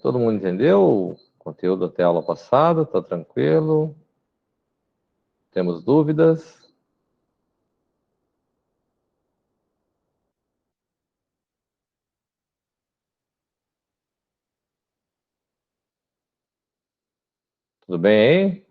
Todo mundo entendeu o conteúdo até a aula passada? Está tranquilo? Temos dúvidas? Tudo bem aí?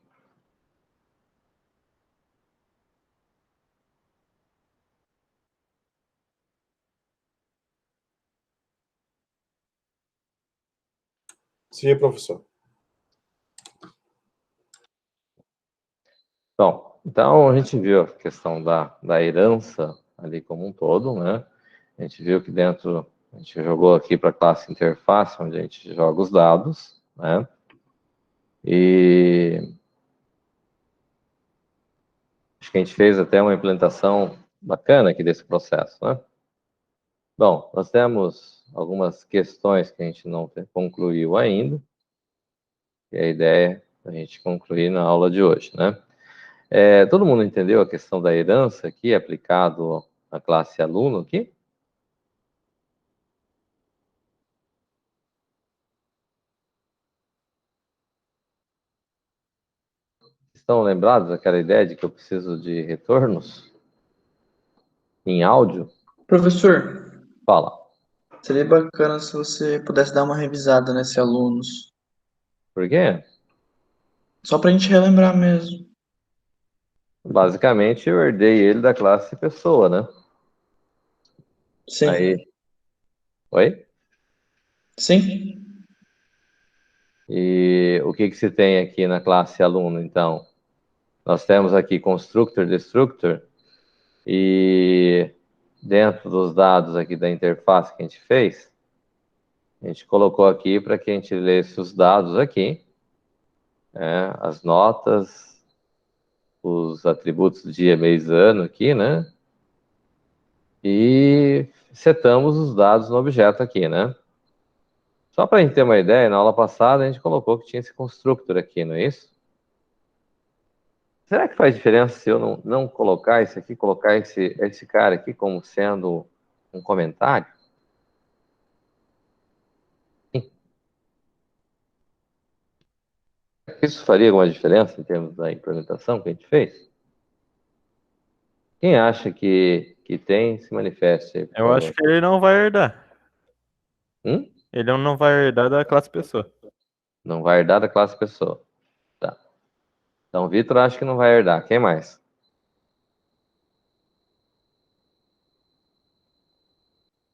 Sim, professor. Bom, então a gente viu a questão da herança ali como um todo, né? A gente viu que dentro, a gente jogou aqui para a classe interface, onde a gente joga os dados, né? E acho que a gente fez até uma implementação bacana aqui desse processo, né? Bom, nós temos algumas questões que a gente não concluiu ainda, e a ideia é a gente concluir na aula de hoje, né? Todo mundo entendeu a questão da herança aqui, aplicado à classe aluno aqui? Estão lembrados daquela ideia de que eu preciso de retornos em áudio? Professor, Fala. seria bacana se você pudesse dar uma revisada nesse alunos. Por quê? Só para a gente relembrar mesmo. Basicamente, eu herdei ele da classe pessoa, né? Sim. Aí. Oi? Sim. E o que se tem aqui na classe aluno, então? Nós temos aqui constructor, destructor, e dentro dos dados aqui da interface que a gente fez, a gente colocou aqui para que a gente lesse os dados aqui, as notas, os atributos dia, mês, ano aqui, né? E setamos os dados no objeto aqui, né? Só para a gente ter uma ideia, na aula passada a gente colocou que tinha esse constructor aqui, não é isso? Será que faz diferença se eu não colocar isso aqui, colocar esse cara aqui como sendo um comentário? Isso faria alguma diferença em termos da implementação que a gente fez? Quem acha que tem, se manifeste aí, por Eu favor. acho que ele não vai herdar. Ele não vai herdar da classe pessoa. Não vai herdar da classe pessoa. Tá. Então, Vitor acha que não vai herdar. Quem mais?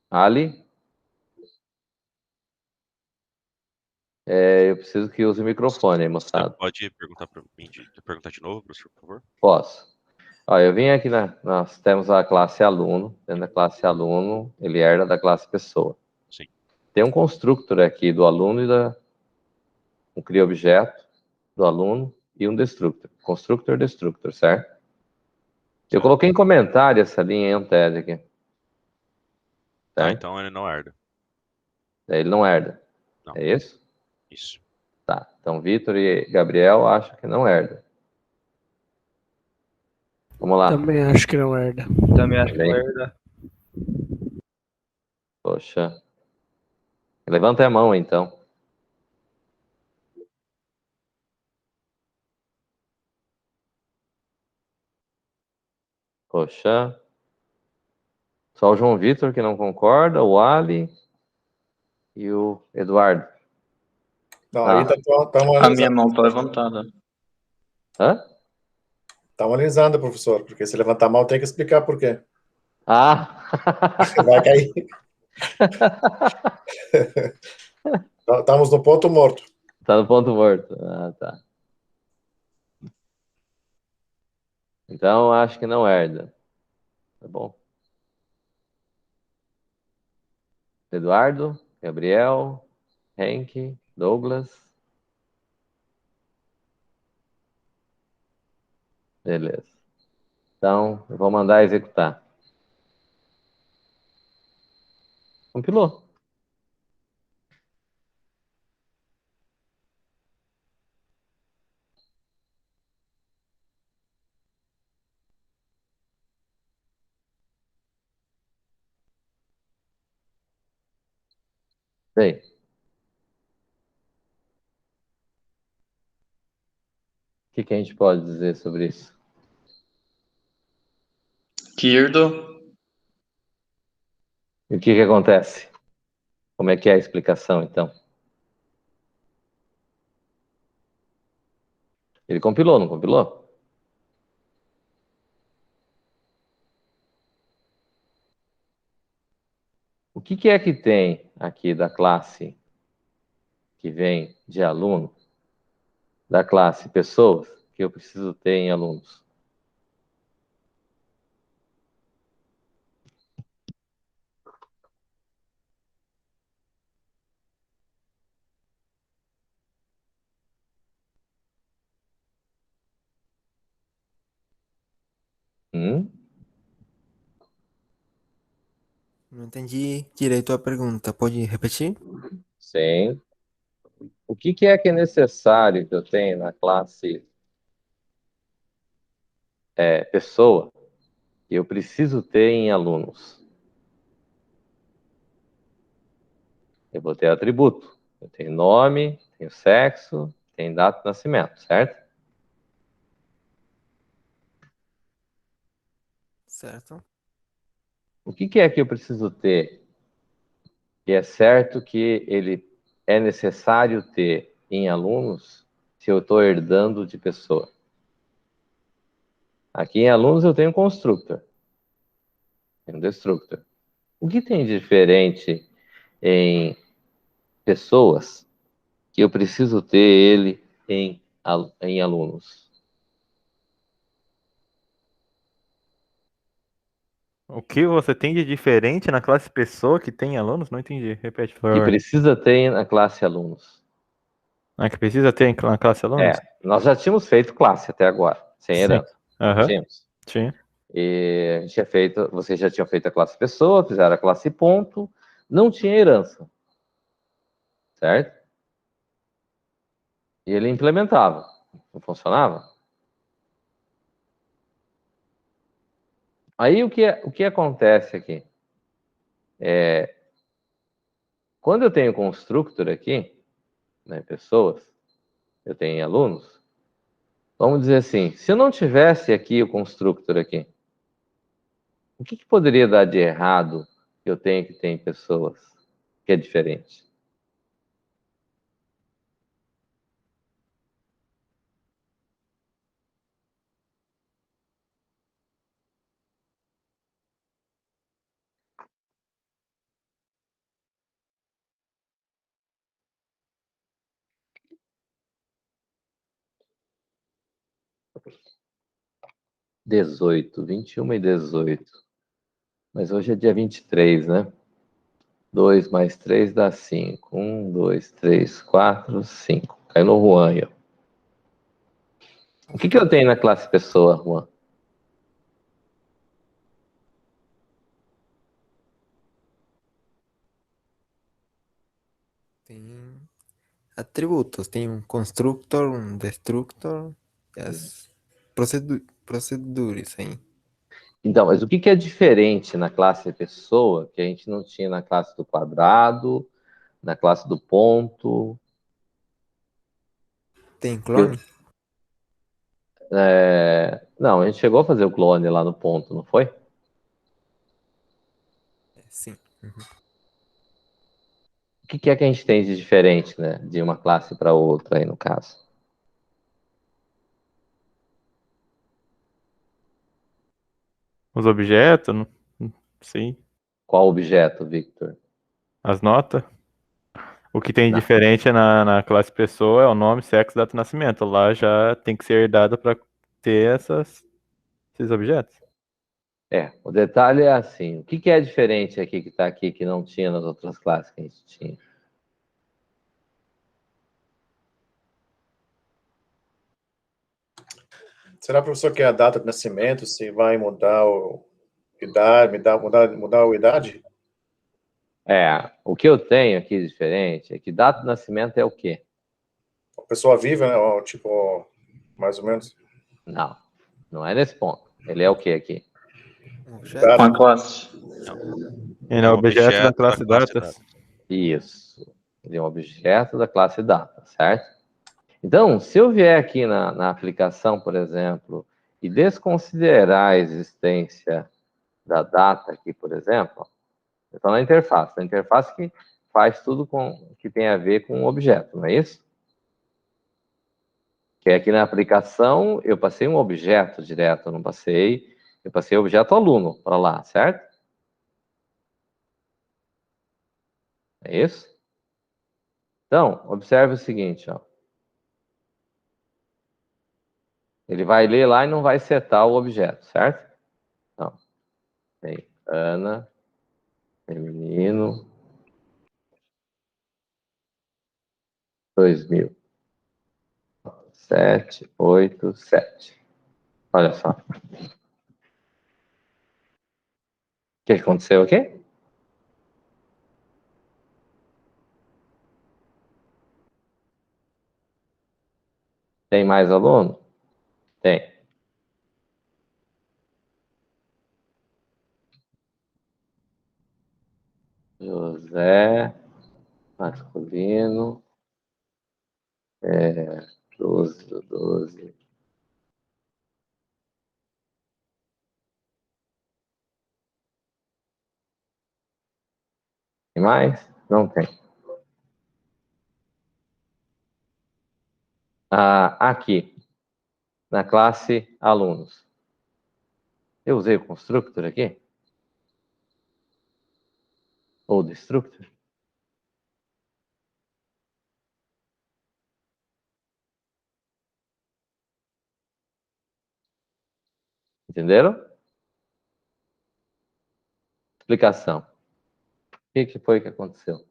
Ali? Eu preciso que use o microfone aí, moçada. Você pode perguntar de novo, professor, por favor? Posso. Ó, eu vim aqui, nós temos a classe aluno. Dentro da classe aluno, ele herda da classe pessoa. Sim. Tem um constructor aqui do aluno um cria objeto do aluno e um destructor. Constructor, destructor, certo? Eu coloquei em comentário essa linha em aqui. Tá, então ele não herda. Ele não herda. Não. É isso? Isso. Tá. Então, Vitor e Gabriel acham que não herda. Vamos lá. Também acho que não herda. Também acho que não herda. Poxa. Levanta a mão, então. Poxa. Só o João Vitor que não concorda, o Ali e o Eduardo. Não, aí tá A minha mão tá levantada. Hã? Tá analisando, professor, porque se levantar a mão tem que explicar por quê. Ah! Vai cair. Estamos no ponto morto. Tá no ponto morto. Ah, tá. Então, acho que não herda. Tá bom. Eduardo, Gabriel, Henk, Douglas. Beleza. Então, eu vou mandar executar. Compilou. Sei. O que a gente pode dizer sobre isso? Kirdo, E o que acontece? Como é que é a explicação, então? Ele compilou, não compilou? O que é que tem aqui da classe que vem de aluno, da classe pessoas, que eu preciso ter em alunos? Não entendi direito a pergunta. Pode repetir? Sim. O que é necessário que eu tenha na classe pessoa que eu preciso ter em alunos? Eu vou ter atributo. Eu tenho nome, tenho sexo, tenho data de nascimento, certo? Certo. O que é que eu preciso ter? Que é certo que ele é necessário ter em alunos se eu estou herdando de pessoa. Aqui em alunos eu tenho constructor, tenho destructor. O que tem de diferente em pessoas que eu preciso ter ele em alunos? O que você tem de diferente na classe pessoa que tem alunos? Não entendi. Repete, por Que favor. precisa ter na classe alunos. Ah, que precisa ter na classe alunos? Nós já tínhamos feito classe até agora, sem Sim. herança. Aham. Tínhamos. Sim. E a gente tinha feito, vocês já tinham feito a classe pessoa, fizeram a classe ponto, não tinha herança, certo? E ele implementava, não funcionava. Aí o que acontece aqui? Quando eu tenho constructor aqui, né, pessoas, eu tenho alunos, vamos dizer assim, se eu não tivesse aqui o constructor aqui, o que poderia dar de errado que eu tenho que ter em pessoas que é diferente? Dezoito, 21 e 18. Mas hoje é dia 23, né? 2 mais 3 dá 5. 1, 2, 3, 4, 5. Cai no Juan aí, ó. O que eu tenho na classe pessoa, Juan? Tem atributos. Tem um constructor, um destructor e as proceduras aí. Então, mas o que é diferente na classe pessoa que a gente não tinha na classe do quadrado, na classe do ponto? Tem clone? Não, a gente chegou a fazer o clone lá no ponto, não foi? Sim. O que é que a gente tem de diferente, né? De uma classe para outra aí, no caso? Os objetos, sim. Qual objeto, Victor? As notas. O que tem Não. diferente na classe pessoa é o nome, sexo, data de nascimento. Lá já tem que ser herdado para ter esses objetos. O detalhe é assim, o que é diferente aqui que está aqui que não tinha nas outras classes que a gente tinha? Será, professor, que é a data de nascimento, se vai mudar mudar a idade? O que eu tenho aqui de diferente é que data de nascimento é o quê? A pessoa viva, né? Ó, tipo, mais ou menos. Não, não é nesse ponto. Ele é o quê aqui? Um objeto? uma classe. E no objeto da classe datas. Isso. Ele é um objeto da classe data, certo? Então, se eu vier aqui na aplicação, por exemplo, e desconsiderar a existência da data aqui, por exemplo, eu estou na interface que faz tudo que tem a ver com o objeto, não é isso? Que aqui na aplicação eu passei um objeto direto, eu passei o objeto aluno para lá, certo? É isso? Então, observe o seguinte, ó. Ele vai ler lá e não vai setar o objeto, certo? Então, tem Ana, feminino, 2000. 7, 8, 7. Olha só. O que aconteceu aqui? Tem mais aluno? Tem. José, masculino, 12 do 12. Tem mais? Não tem. Aqui, na classe alunos. Eu usei o constructor aqui? Ou destructor? Entenderam? Explicação. O que foi que aconteceu?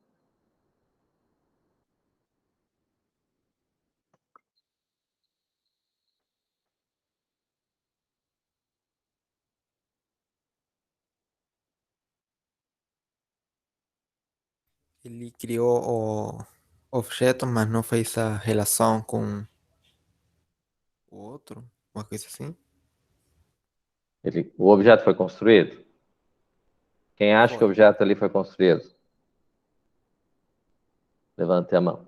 Ele criou o objeto, mas não fez a relação com o outro, uma coisa assim. O objeto foi construído? Quem acha que o Foi. objeto ali foi construído? Levante a mão.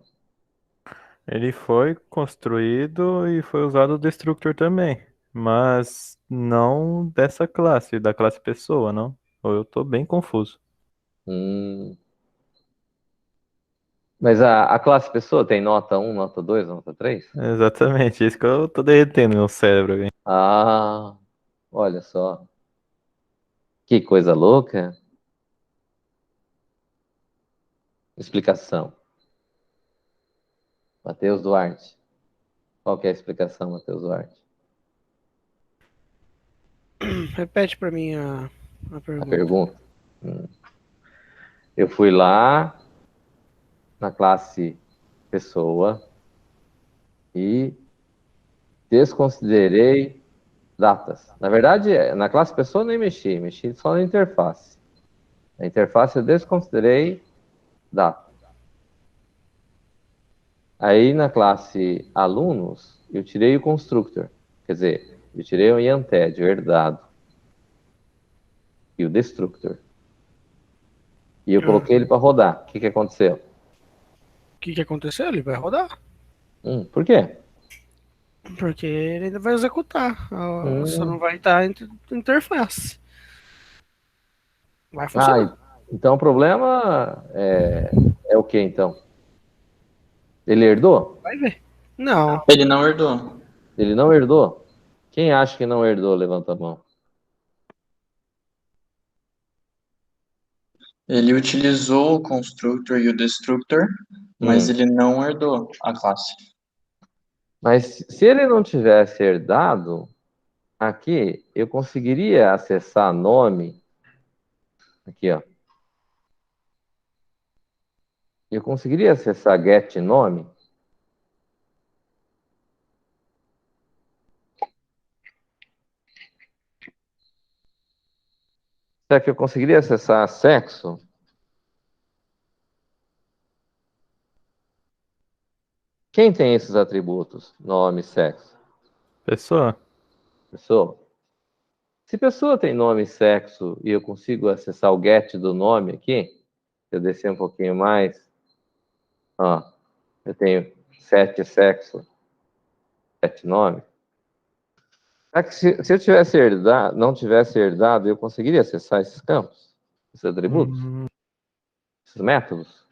Ele foi construído e foi usado o Destructor também. Mas não dessa classe, da classe pessoa, não. Ou eu tô bem confuso. Mas a classe pessoa tem nota 1, nota 2, nota 3? Exatamente, isso que eu tô derretendo no meu cérebro aqui. Ah, olha só. Que coisa louca. Explicação. Matheus Duarte. Qual que é a explicação, Matheus Duarte? Repete para mim a A pergunta. pergunta. Eu fui lá na classe pessoa e desconsiderei datas. Na verdade, na classe pessoa eu nem mexi só na interface. Na interface eu desconsiderei datas. Aí na classe alunos, eu tirei o constructor. Quer dizer, eu tirei o IANTED, o herdado. E o destructor. E eu coloquei ele para rodar. O que aconteceu? O que aconteceu? Ele vai rodar. Por quê? Porque ele ainda vai executar. Só não vai estar interface. Vai funcionar. Então o problema é o que então? Ele herdou? Vai ver. Não. Ele não herdou. Ele não herdou? Quem acha que não herdou, levanta a mão. Ele utilizou o constructor e o destructor, mas ele não herdou a classe. Mas se ele não tivesse herdado, aqui eu conseguiria acessar nome. Aqui, ó. Eu conseguiria acessar get nome. Será que eu conseguiria acessar sexo? Quem tem esses atributos? Nome, sexo. Pessoa? Pessoa. Se pessoa tem nome e sexo e eu consigo acessar o get do nome aqui, Se eu descer um pouquinho mais, ó, eu tenho 7 sexo, 7 nome. Será que se eu tivesse herdado, não tivesse herdado, eu conseguiria acessar esses campos, esses atributos, esses métodos?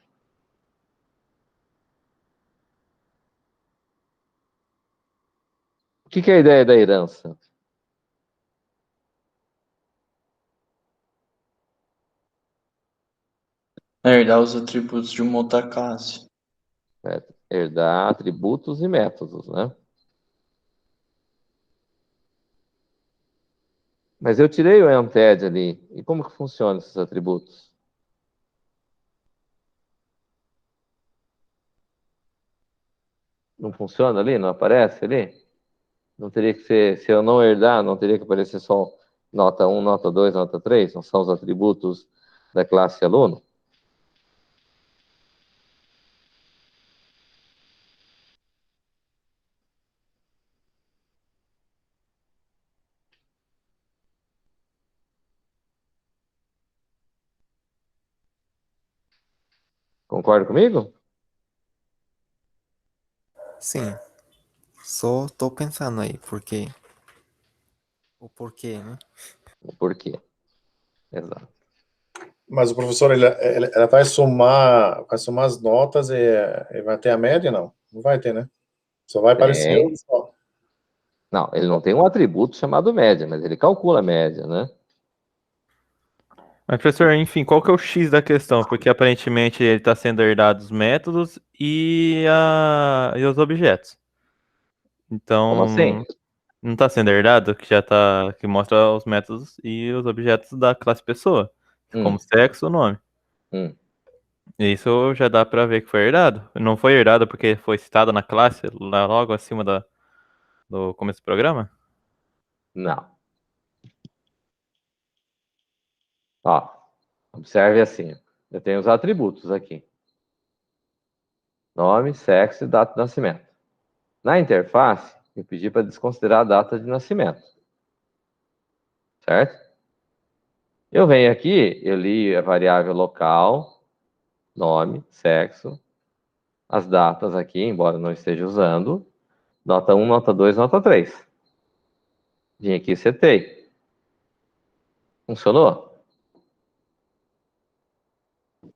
O que é a ideia da herança? Herdar os atributos de uma outra classe. É, herdar atributos e métodos, né? Mas eu tirei o EMTED ali. E como que funcionam esses atributos? Não funciona ali? Não aparece ali? Não teria que ser, se eu não herdar, não teria que aparecer só nota 1, nota 2, nota 3? Não são os atributos da classe aluno? Concorda comigo? Sim, só tô pensando aí, porque o porquê, né? O porquê. Exato. Mas o professor, ela vai somar as notas e vai ter a média, não? Não vai ter, né? Só vai aparecer Tem. só. Não, ele não tem um atributo chamado média, mas ele calcula a média, né? Mas, professor, enfim, qual que é o X da questão? Porque aparentemente ele está sendo herdado os métodos e os objetos. Como Então, assim? não está sendo herdado, que mostra os métodos e os objetos da classe pessoa, como Hum, sexo ou nome. hum. Isso já dá pra ver que foi herdado. Não foi herdado porque foi citado na classe, lá logo acima do começo do programa? Não. Ó, observe assim. Eu tenho os atributos aqui. Nome, sexo e data de nascimento. Na interface, eu pedi para desconsiderar a data de nascimento. Certo? Eu venho aqui, eu li a variável local, nome, sexo, as datas aqui, embora eu não esteja usando, nota 1, nota 2, nota 3. Vim aqui e setei. Funcionou?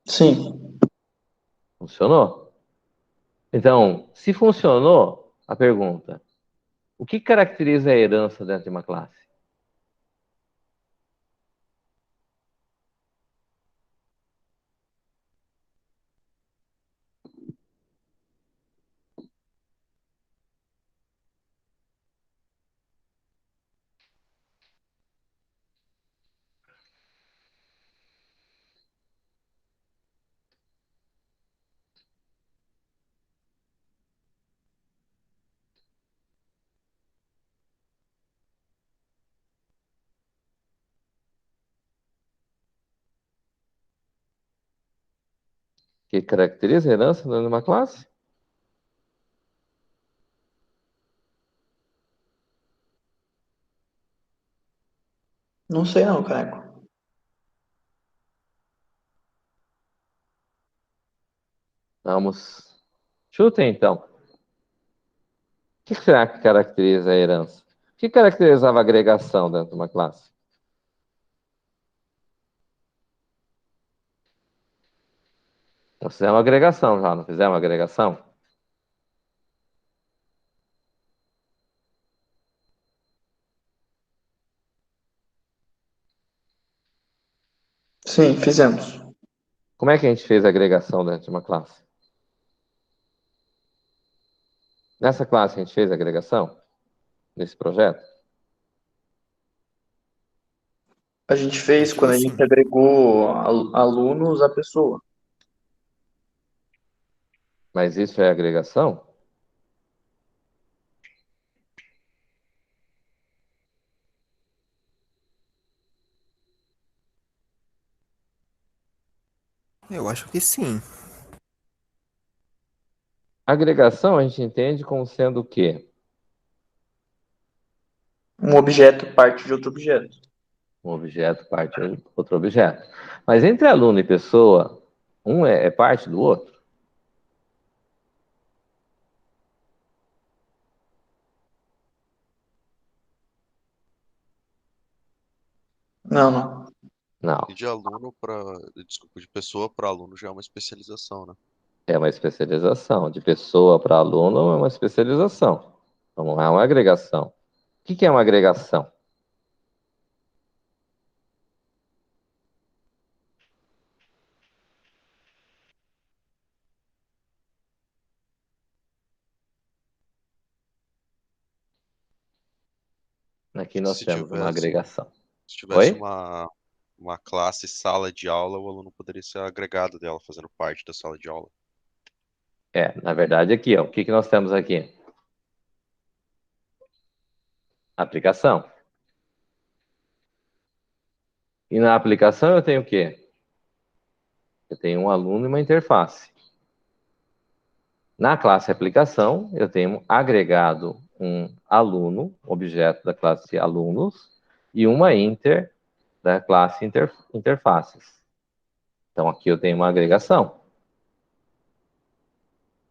Sim. Funcionou? Então, se funcionou, a pergunta: o que caracteriza a herança dentro de uma classe? O que caracteriza a herança dentro de uma classe? Não sei não, Caio. Vamos. Chutem então. O que será que caracteriza a herança? O que caracterizava a agregação dentro de uma classe? Nós fizemos uma agregação já, não fizemos uma agregação? Sim, fizemos. Como é que a gente fez a agregação dentro de uma classe? Nessa classe a gente fez a agregação? Nesse projeto? A gente fez Acho quando que a gente sim. agregou alunos à pessoa. Mas isso é agregação? Eu acho que sim. Agregação a gente entende como sendo o quê? Um objeto parte de outro objeto. Um objeto parte de outro objeto. Mas entre aluno e pessoa, Um é parte do outro? Não, não. Não. E de aluno para, desculpa, de pessoa para aluno já é uma especialização, né? É uma especialização. De pessoa para aluno é uma especialização. Então, não é uma agregação. O que é uma agregação? Aqui nós Se temos uma tivesse, agregação. se tivesse Oi? uma classe sala de aula, o aluno poderia ser agregado dela, fazendo parte da sala de aula. Na verdade, aqui, ó, o que nós temos aqui? Aplicação. E na aplicação eu tenho o quê? Eu tenho um aluno e uma interface. Na classe aplicação, eu tenho agregado um aluno, objeto da classe alunos, e uma inter da classe interfaces. Então, aqui eu tenho uma agregação.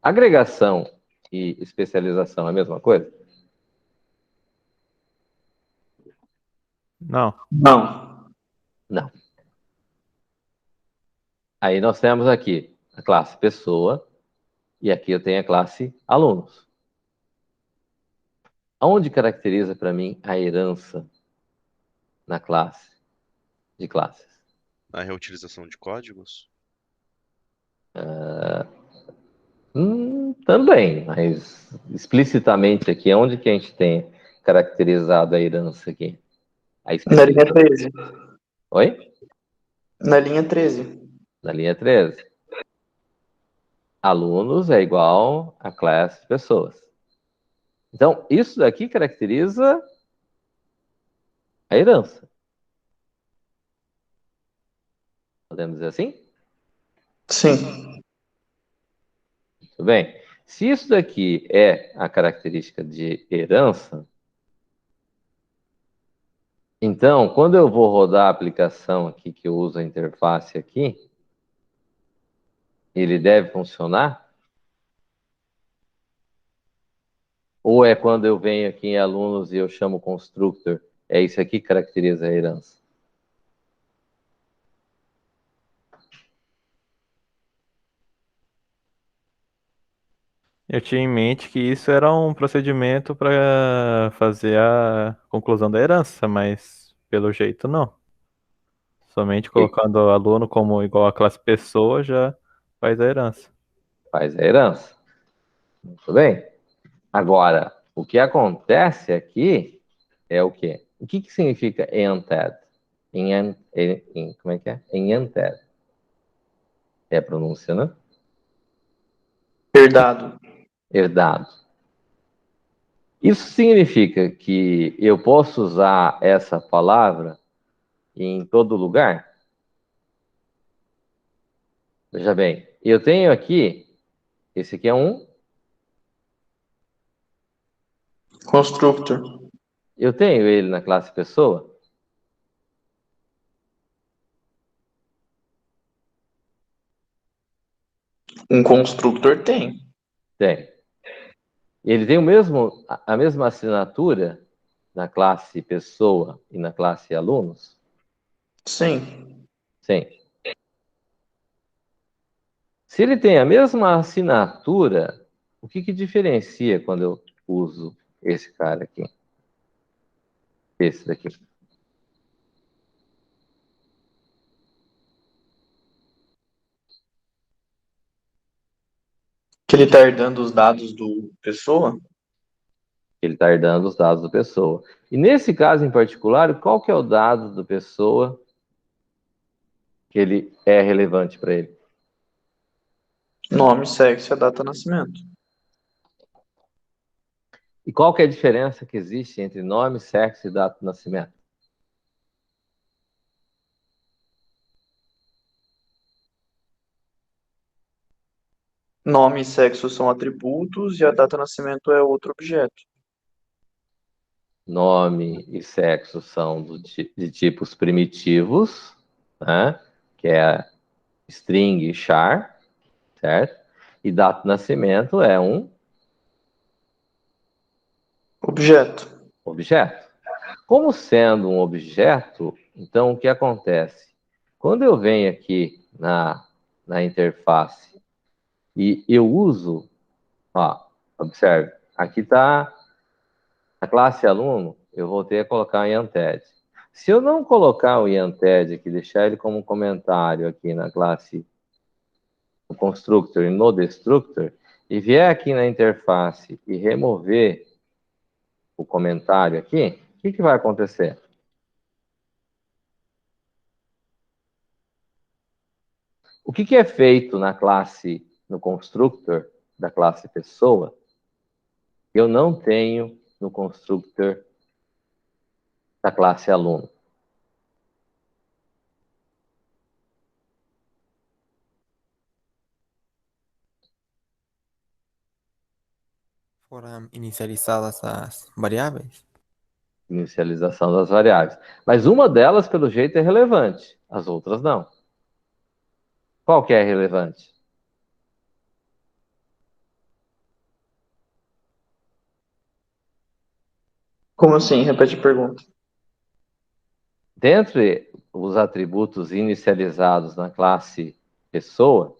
Agregação e especialização é a mesma coisa? Não. Não. Não. Aí nós temos aqui a classe pessoa e aqui eu tenho a classe alunos. Onde caracteriza para mim a herança na classe de classes? Na reutilização de códigos? Também, mas explicitamente aqui, onde que a gente tem caracterizado a herança aqui? A Na linha especificação. 13. Oi? Na linha 13. Na linha 13. Alunos é igual a classe pessoas. Então, isso daqui caracteriza a herança. Podemos dizer assim? Sim. Tudo bem. Se isso daqui é a característica de herança, então, quando eu vou rodar a aplicação aqui, que eu uso a interface aqui, ele deve funcionar? Ou é quando eu venho aqui em alunos e eu chamo constructor? É isso aqui que caracteriza a herança. Eu tinha em mente que isso era um procedimento para fazer a conclusão da herança, mas pelo jeito não. Somente colocando o aluno como igual a classe pessoa já faz a herança. Faz a herança. Muito bem. Agora, o que acontece aqui é o quê? O que significa ented? Como é que é? Ented. É a pronúncia, né? Herdado. Herdado. Isso significa que eu posso usar essa palavra em todo lugar? Veja bem, eu tenho aqui, esse aqui é um, Constructor. eu tenho ele na classe pessoa? Um constructor tem. Tem. Ele tem a mesma assinatura na classe pessoa e na classe alunos? Sim. Sim. Se ele tem a mesma assinatura, o que diferencia quando eu uso esse cara aqui? Esse daqui. Que ele está herdando os dados do pessoa? Ele está herdando os dados do pessoa. E nesse caso em particular, qual que é o dado do pessoa que ele é relevante para ele? Nome, sexo e a data de nascimento. E qual que é a diferença que existe entre nome, sexo e data de nascimento? Nome e sexo são atributos e a data de nascimento é outro objeto. Nome e sexo são de tipos primitivos, né? Que é string char, certo? E data de nascimento é um Objeto. objeto. Como sendo um objeto, então o que acontece? Quando eu venho aqui na interface e eu uso, ó, observe, aqui está a classe aluno, eu voltei a colocar o IANTED. Se eu não colocar o IANTED aqui, deixar ele como comentário aqui na classe, no constructor e no destructor, e vier aqui na interface e remover o comentário aqui, o que vai acontecer? O que é feito na classe, no constructor da classe pessoa, eu não tenho no constructor da classe aluno. Foram inicializadas as variáveis? Inicialização das variáveis. Mas uma delas, pelo jeito, é relevante. As outras não. Qual que é relevante? Como assim? Repete a pergunta. Dentre os atributos inicializados na classe pessoa,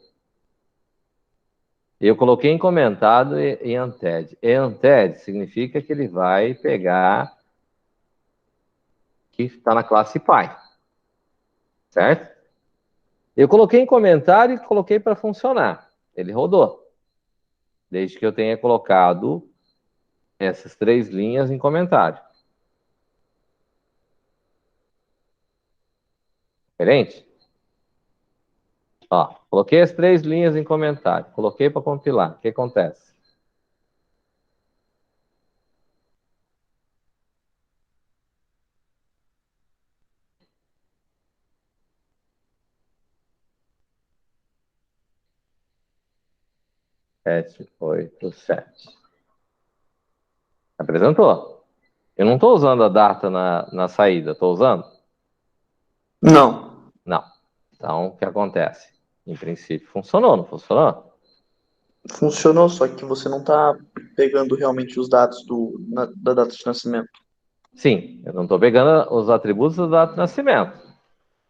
eu coloquei em comentado em unted. Unted significa que ele vai pegar que está na classe pai. Certo? Eu coloquei em comentário e coloquei para funcionar. Ele rodou. Desde que eu tenha colocado essas 3 linhas em comentário. Diferente? Ó, coloquei as 3 linhas em comentário. Coloquei para compilar. O que acontece? Sete, 8, 7. Apresentou. Eu não estou usando a data na saída, estou usando? Não. Não. Então, o que acontece? Em princípio, funcionou, não funcionou? Funcionou, só que você não está pegando realmente os dados da data de nascimento. Sim, eu não estou pegando os atributos da data de nascimento,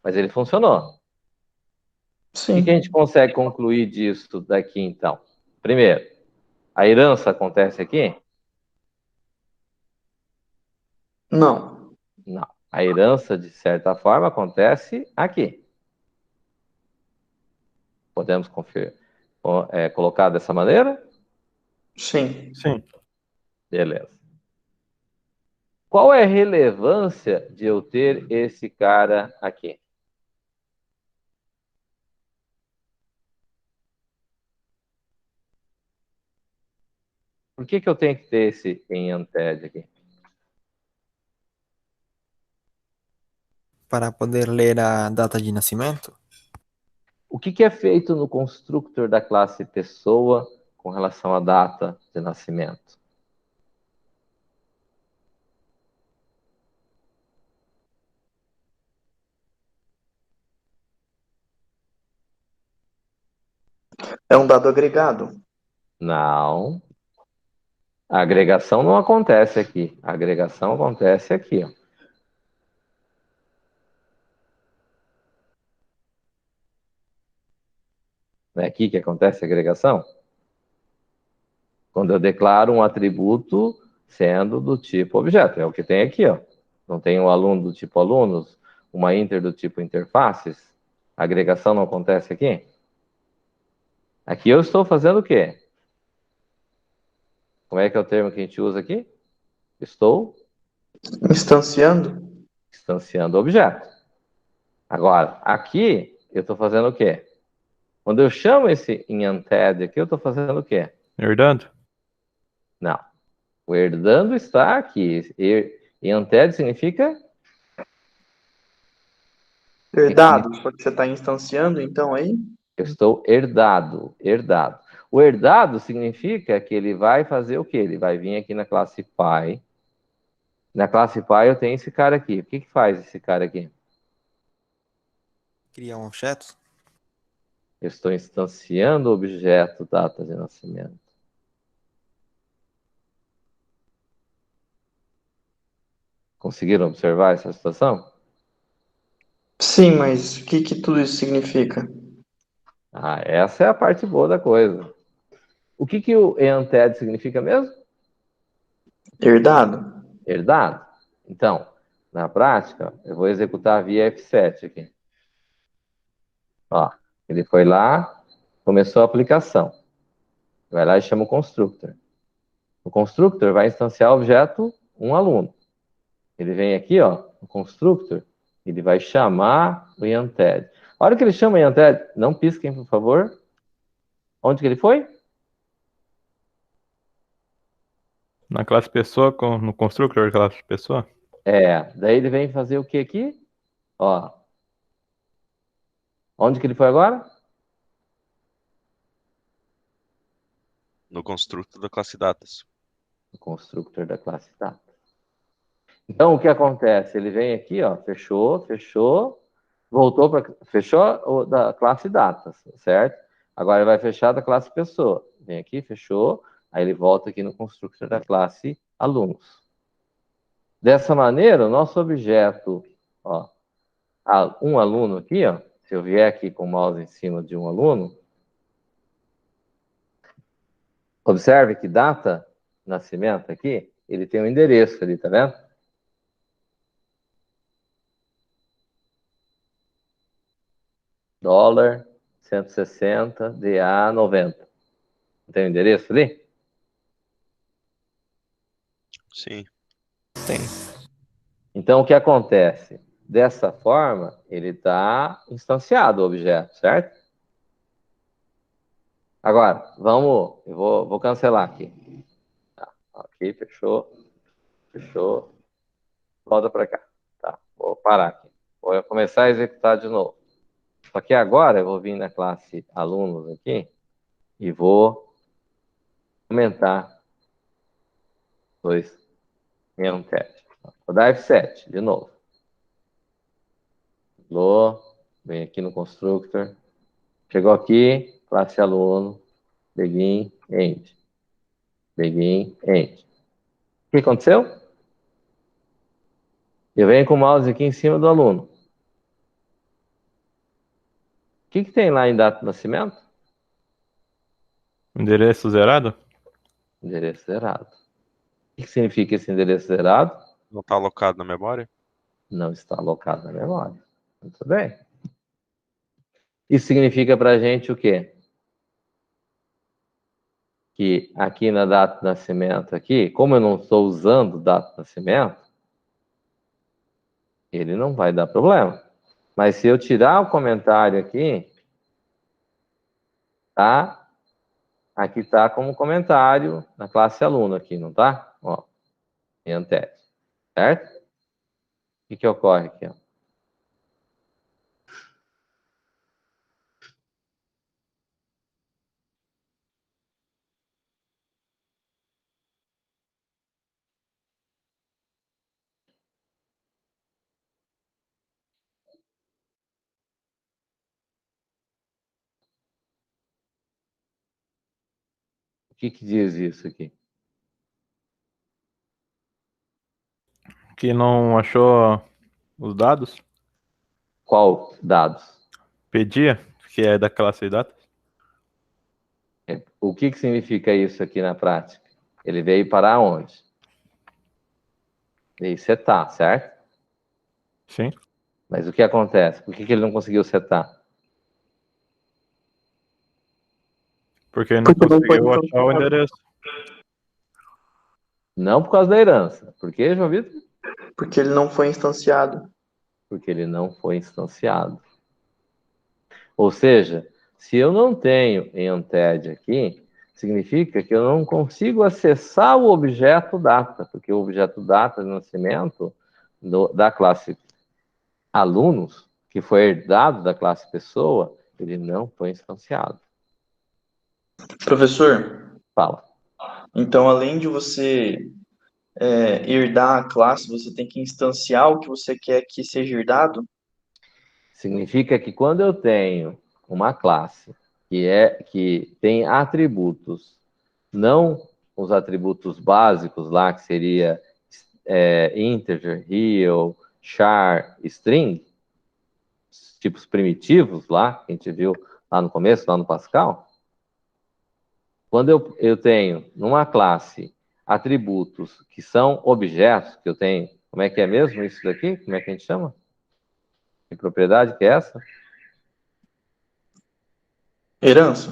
mas ele funcionou. O que a gente Sim. consegue concluir disso daqui, então? Primeiro, a herança acontece aqui? Não. Não. A herança, de certa forma, acontece aqui. Podemos colocar dessa maneira? Sim. Sim. Beleza. Qual é a relevância de eu ter esse cara aqui? Por que eu tenho que ter esse em unted aqui? Para poder ler a data de nascimento? O que é feito no constructor da classe pessoa com relação à data de nascimento? É um dado agregado. Não. A agregação não acontece aqui. A agregação acontece aqui, ó. Não é aqui que acontece a agregação? Quando eu declaro um atributo sendo do tipo objeto. É o que tem aqui, ó. Não tem um aluno do tipo alunos, uma inter do tipo interfaces. A agregação não acontece aqui? Aqui eu estou fazendo o quê? Como é que é o termo que a gente usa aqui? Estou Instanciando? instanciando o objeto. Agora, aqui eu estou fazendo o quê? Quando eu chamo esse em unted aqui, eu estou fazendo o quê? Herdando? Não. O herdando está aqui. Em unted significa Herdado. Só que você está instanciando, então, aí? eu estou herdado. O herdado significa que ele vai fazer o quê? Ele vai vir aqui na classe pai. Na classe pai eu tenho esse cara aqui. O que faz esse cara aqui? Cria um objeto? Eu estou instanciando o objeto data de nascimento. Conseguiram observar essa situação? Sim, mas o que tudo isso significa? Ah, essa é a parte boa da coisa. O que o EANTED significa mesmo? Herdado? Herdado. Então, na prática, eu vou executar via F7 aqui. Ó, ele foi lá, começou a aplicação. Vai lá e chama o constructor. O constructor vai instanciar o objeto um aluno. Ele vem aqui, ó, o constructor, ele vai chamar o EANTED. A hora que ele chama o EANTED, não pisquem, por favor. Onde que ele foi? Na classe pessoa, no constructor da classe pessoa. Daí ele vem fazer o que aqui? Ó. Onde que ele foi agora? No construtor da classe datas. O constructor da classe data. Então, o que acontece? Ele vem aqui, ó, fechou, voltou para... Fechou o da classe datas, certo? Agora ele vai fechar da classe pessoa. Vem aqui, fechou, aí ele volta aqui no constructor da classe alunos. Dessa maneira, o nosso objeto, ó, um aluno aqui, ó, se eu vier aqui com o mouse em cima de um aluno, observe que data nascimento aqui, ele tem um endereço ali, tá vendo? Dólar 160 DA 90. Não tem o endereço ali? Sim. Tem. Então, o que acontece? Dessa forma, ele está instanciado o objeto, certo? Agora, eu vou cancelar aqui. Tá, aqui, fechou. Volta para cá. Tá, vou parar aqui. Vou começar a executar de novo. Só que agora eu vou vir na classe alunos aqui e vou aumentar dois em teste. Vou dar F7 de novo. Vem aqui no constructor. Chegou aqui, classe aluno, begin, end. Begin, end. O que aconteceu? Eu venho com o mouse aqui em cima do aluno. O que tem lá em data de nascimento? Endereço zerado? Endereço zerado. O que significa esse endereço zerado? Não está alocado na memória? Não está alocado na memória. Muito bem. Isso significa para a gente o quê? Que aqui na data de nascimento, aqui, como eu não estou usando data de nascimento, ele não vai dar problema. Mas se eu tirar o comentário aqui, tá? Aqui tá como comentário na classe aluno aqui, não tá? Ó, em Antep, certo? O que ocorre aqui, ó? O que diz isso aqui? Que não achou os dados? Qual dados? Pedia, que é da classe datas. O que significa isso aqui na prática? Ele veio para onde? Veio setar, certo? Sim. Mas o que acontece? Por que ele não conseguiu setar? Porque não Porque não conseguiu foi achar o endereço. Não por causa da herança. Por quê, João Vitor? Porque ele não foi instanciado. Porque ele não foi instanciado. Ou seja, se eu não tenho em Unted aqui, significa que eu não consigo acessar o objeto data, porque o objeto data de nascimento da classe alunos, que foi herdado da classe pessoa, ele não foi instanciado. Professor, Fala. então além de você herdar a classe, você tem que instanciar o que você quer que seja herdado? Significa que quando eu tenho uma classe que tem atributos, não os atributos básicos lá, que seria integer, real, char, string, tipos primitivos lá, que a gente viu lá no começo, lá no Pascal. Quando eu tenho numa classe atributos que são objetos, que eu tenho, como é que é mesmo isso daqui? Como é que a gente chama? Que propriedade que é essa? Herança.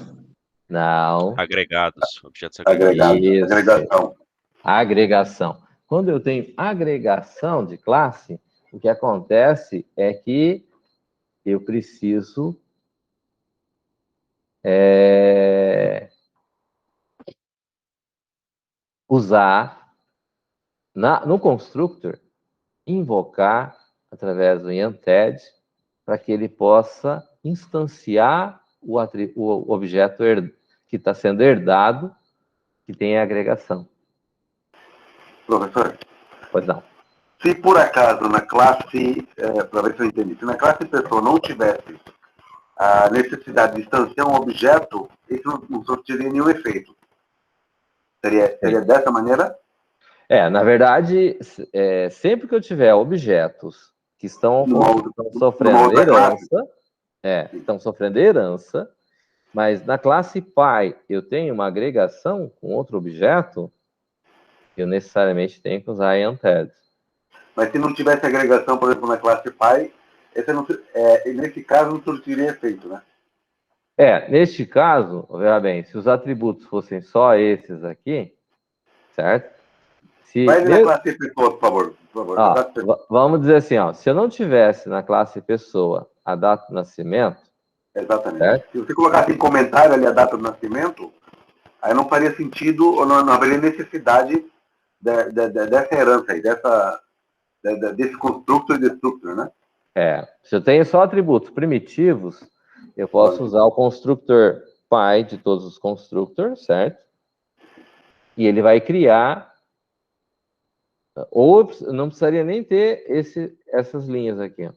Não. Agregados, objetos agregados. Isso. Agregação. Agregação. Quando eu tenho agregação de classe, o que acontece é que eu preciso usar no constructor, invocar através do IANTED para que ele possa instanciar o objeto que está sendo herdado, que tem a agregação. Professor, Pois não. se por acaso na classe, para ver se eu entendi, se na classe pessoa não tivesse a necessidade de instanciar um objeto, isso não surtiria nenhum efeito. Seria dessa maneira? Na verdade, sempre que eu tiver objetos que estão sofrendo herança, mas na classe pai eu tenho uma agregação com outro objeto, eu necessariamente tenho que usar IANTED. Mas se não tivesse agregação, por exemplo, na classe pai, nesse caso não surtiria efeito, né? Neste caso, veja bem, se os atributos fossem só esses aqui, certo? Vai na classe pessoa, por favor. Vamos dizer assim, se eu não tivesse na classe pessoa a data do nascimento... Exatamente. Certo? Se você colocasse em comentário ali a data do nascimento, aí não faria sentido, ou não haveria necessidade dessa herança aí, desse constructor e destructor, né? Se eu tenho só atributos primitivos, eu posso usar o constructor pai de todos os constructors, certo? E ele vai criar, ou não precisaria nem ter essas linhas aqui, ó.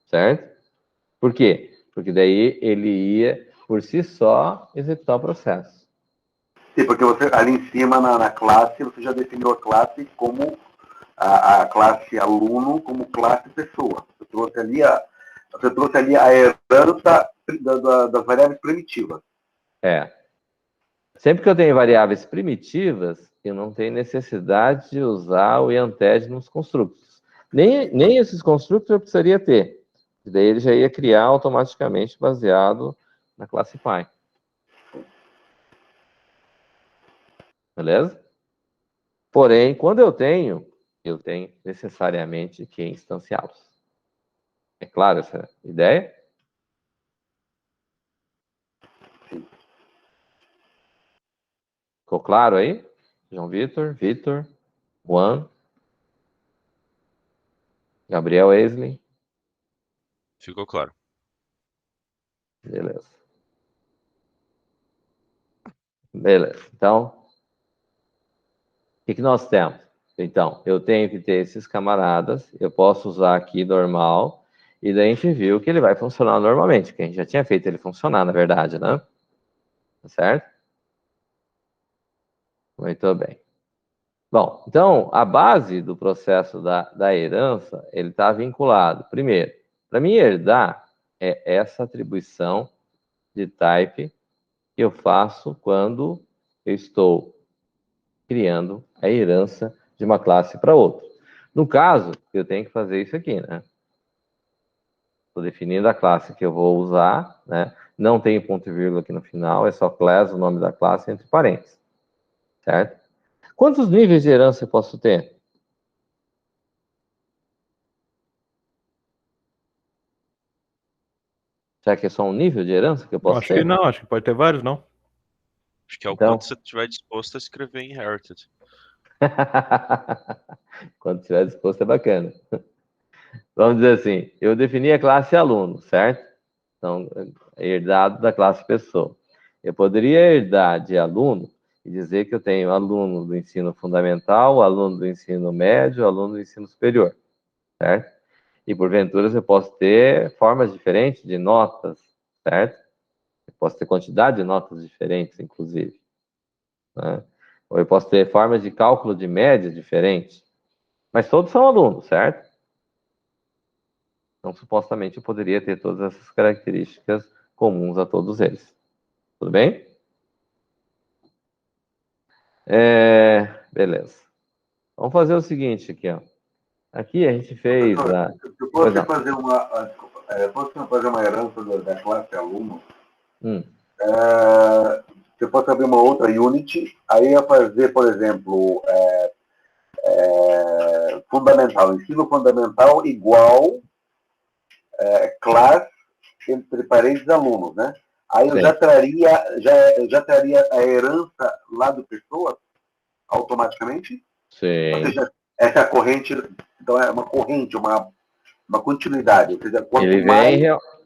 Certo? Por quê? Porque daí ele ia, por si só, executar o processo. Sim, porque você, ali em cima, na classe, você já definiu a classe como a classe aluno como classe pessoa. Você trouxe ali a herança das variáveis primitivas. Sempre que eu tenho variáveis primitivas, eu não tenho necessidade de usar o IANTED nos constructors. Nem esses constructors eu precisaria ter. Daí ele já ia criar automaticamente baseado na classe pai. Beleza? Porém, quando eu tenho necessariamente que instanciá-los. É claro essa ideia? Sim. Ficou claro aí? João Vitor, Juan, Gabriel Wesley. Ficou claro. Beleza. Então, o que nós temos? Então, eu tenho que ter esses camaradas, eu posso usar aqui normal, e daí a gente viu que ele vai funcionar normalmente, que a gente já tinha feito ele funcionar, na verdade, né? Tá certo? Muito bem. Bom, então, a base do processo da herança, ele está vinculado, primeiro, para mim herdar é essa atribuição de type que eu faço quando eu estou criando a herança de uma classe para outra. No caso, eu tenho que fazer isso aqui, né? Estou definindo a classe que eu vou usar, né? Não tem ponto e vírgula aqui no final, é só class, o nome da classe, entre parênteses. Certo? Quantos níveis de herança eu posso ter? Será que é só um nível de herança que eu posso Acho ter? que não, acho que pode ter vários, não. Acho que é o Então... quanto você estiver disposto a escrever inherited. Quando estiver disposto é bacana. Vamos dizer assim, eu defini a classe aluno, certo? Então, é herdado da classe pessoa. Eu poderia herdar de aluno e dizer que eu tenho aluno do ensino fundamental, aluno do ensino médio, aluno do ensino superior, certo? E, porventura, eu posso ter formas diferentes de notas, certo? Eu posso ter quantidade de notas diferentes, inclusive. Né? Ou eu posso ter formas de cálculo de média diferentes. Mas todos são alunos, certo? Então, supostamente, eu poderia ter todas essas características comuns a todos eles. Tudo bem? Beleza. Vamos fazer o seguinte aqui, ó. Aqui a gente fez a... Se você fazer uma, desculpa, posso fazer uma herança da classe aluno, você pode abrir uma outra unit, aí ia fazer, por exemplo, fundamental, ensino fundamental igual classe entre parênteses alunos, né? Aí eu já traria a herança lá do pessoa automaticamente? Sim. Ou seja, essa corrente, então é uma corrente, uma continuidade. Ou seja, quanto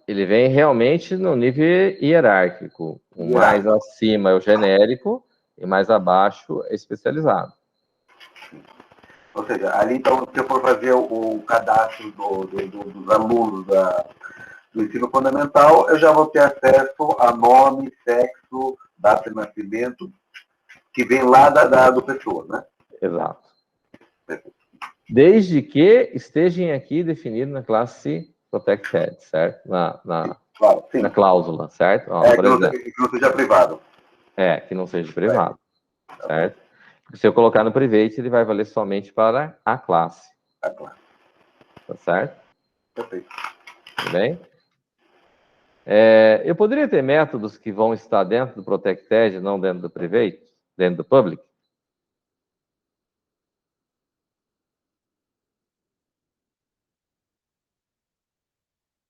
ele vem realmente no nível hierárquico. O mais acima é o genérico e mais abaixo é especializado. Ou seja, ali então, se eu for fazer o cadastro dos alunos do ensino fundamental, eu já vou ter acesso a nome, sexo, data de nascimento, que vem lá do pessoa, né? Exato. Desde que estejam aqui definido na classe Protected, certo? Claro, sim. Na cláusula, certo? Ó, que não seja privado. Que não seja privado, certo? Porque se eu colocar no private, ele vai valer somente para a classe. A classe. Tá certo? Perfeito. Tudo bem? Eu poderia ter métodos que vão estar dentro do Protected, não dentro do private, dentro do public?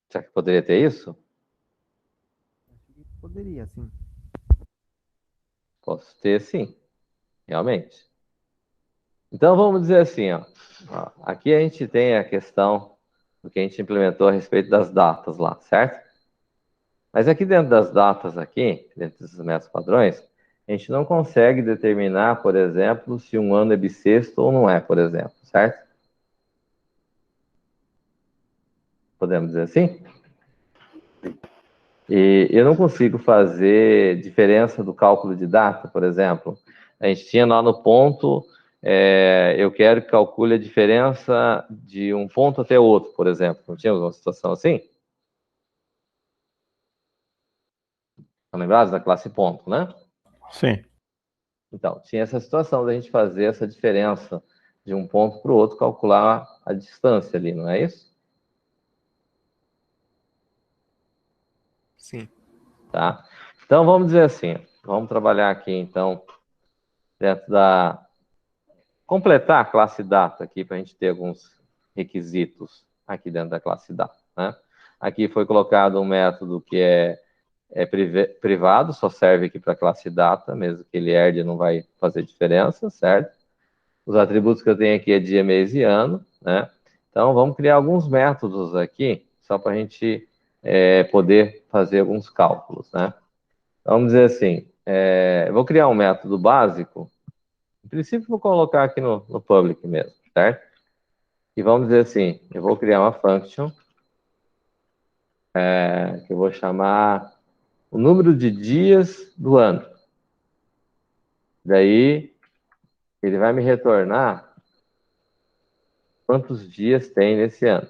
Será que poderia ter isso? Poderia, sim. Posso ter, sim. Realmente. Então, vamos dizer assim, ó. Aqui a gente tem a questão do que a gente implementou a respeito das datas lá, certo? Mas aqui dentro das datas aqui, dentro desses métodos padrões, a gente não consegue determinar, por exemplo, se um ano é bissexto ou não é, por exemplo, certo? Podemos dizer assim? E eu não consigo fazer diferença do cálculo de data, por exemplo. A gente tinha lá no ponto, eu quero que calcule a diferença de um ponto até outro, por exemplo. Não tínhamos uma situação assim? Estão lembrados da classe ponto, né? Sim. Então, tinha essa situação da gente fazer essa diferença de um ponto para o outro, calcular a distância ali, não é isso? Sim. Tá? Então, vamos dizer assim, vamos trabalhar aqui, então, dentro da... Completar a classe data aqui, para a gente ter alguns requisitos aqui dentro da classe data, né? Aqui foi colocado um método que é privado, só serve aqui para a classe data, mesmo que ele herde, não vai fazer diferença, certo? Os atributos que eu tenho aqui é dia, mês e ano, né? Então, vamos criar alguns métodos aqui, só para a gente poder fazer alguns cálculos, né? Vamos dizer assim, eu vou criar um método básico, em princípio, vou colocar aqui no public mesmo, certo? E vamos dizer assim, eu vou criar uma function, que eu vou chamar o número de dias do ano. Daí, ele vai me retornar quantos dias tem nesse ano.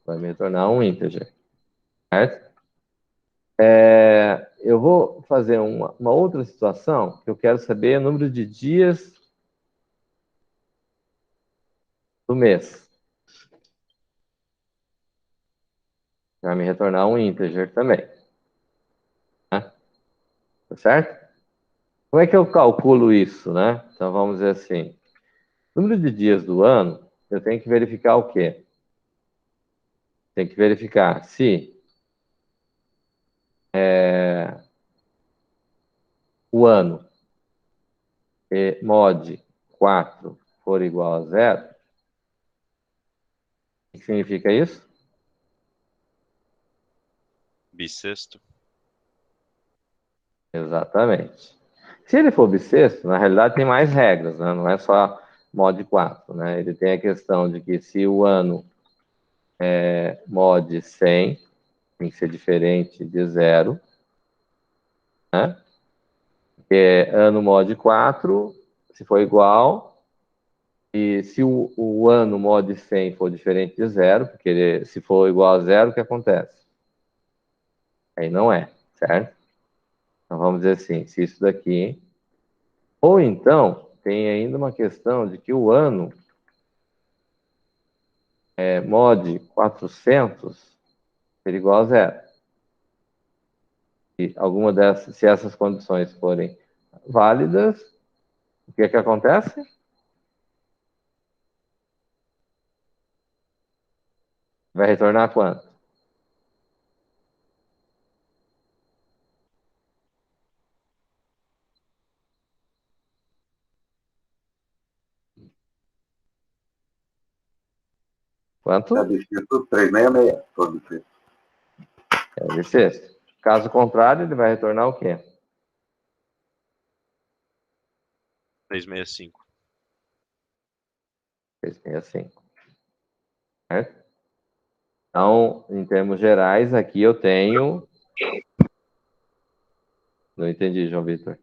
Vai me retornar um integer, certo? Eu vou fazer uma outra situação, que eu quero saber o número de dias do mês. Vai me retornar um integer também. Né? Tá certo? Como é que eu calculo isso, né? Então, vamos dizer assim, número de dias do ano, eu tenho que verificar o quê? Tem que verificar se o ano mod 4 for igual a 0. O que significa isso? Bissexto. Exatamente. Se ele for bissexto, na realidade tem mais regras, né? Não é só mod 4, né? Ele tem a questão de que se o ano mod 100 tem que ser diferente de 0, né? Ano mod 4, se for igual, e se o ano mod 100 for diferente de 0, porque se for igual a 0, o que acontece? Aí não é, certo? Então vamos dizer assim, se isso daqui... Ou então, tem ainda uma questão de que o ano mod 400 ser igual a 0. E alguma dessas, se essas condições forem válidas, o que é que acontece? Vai retornar quanto? Quanto? É bissexto 366. Todo bissexto. É bissexto. Caso contrário, ele vai retornar o quê? 365. 365. Certo? Então, em termos gerais, aqui eu tenho... Não entendi, João Vitor.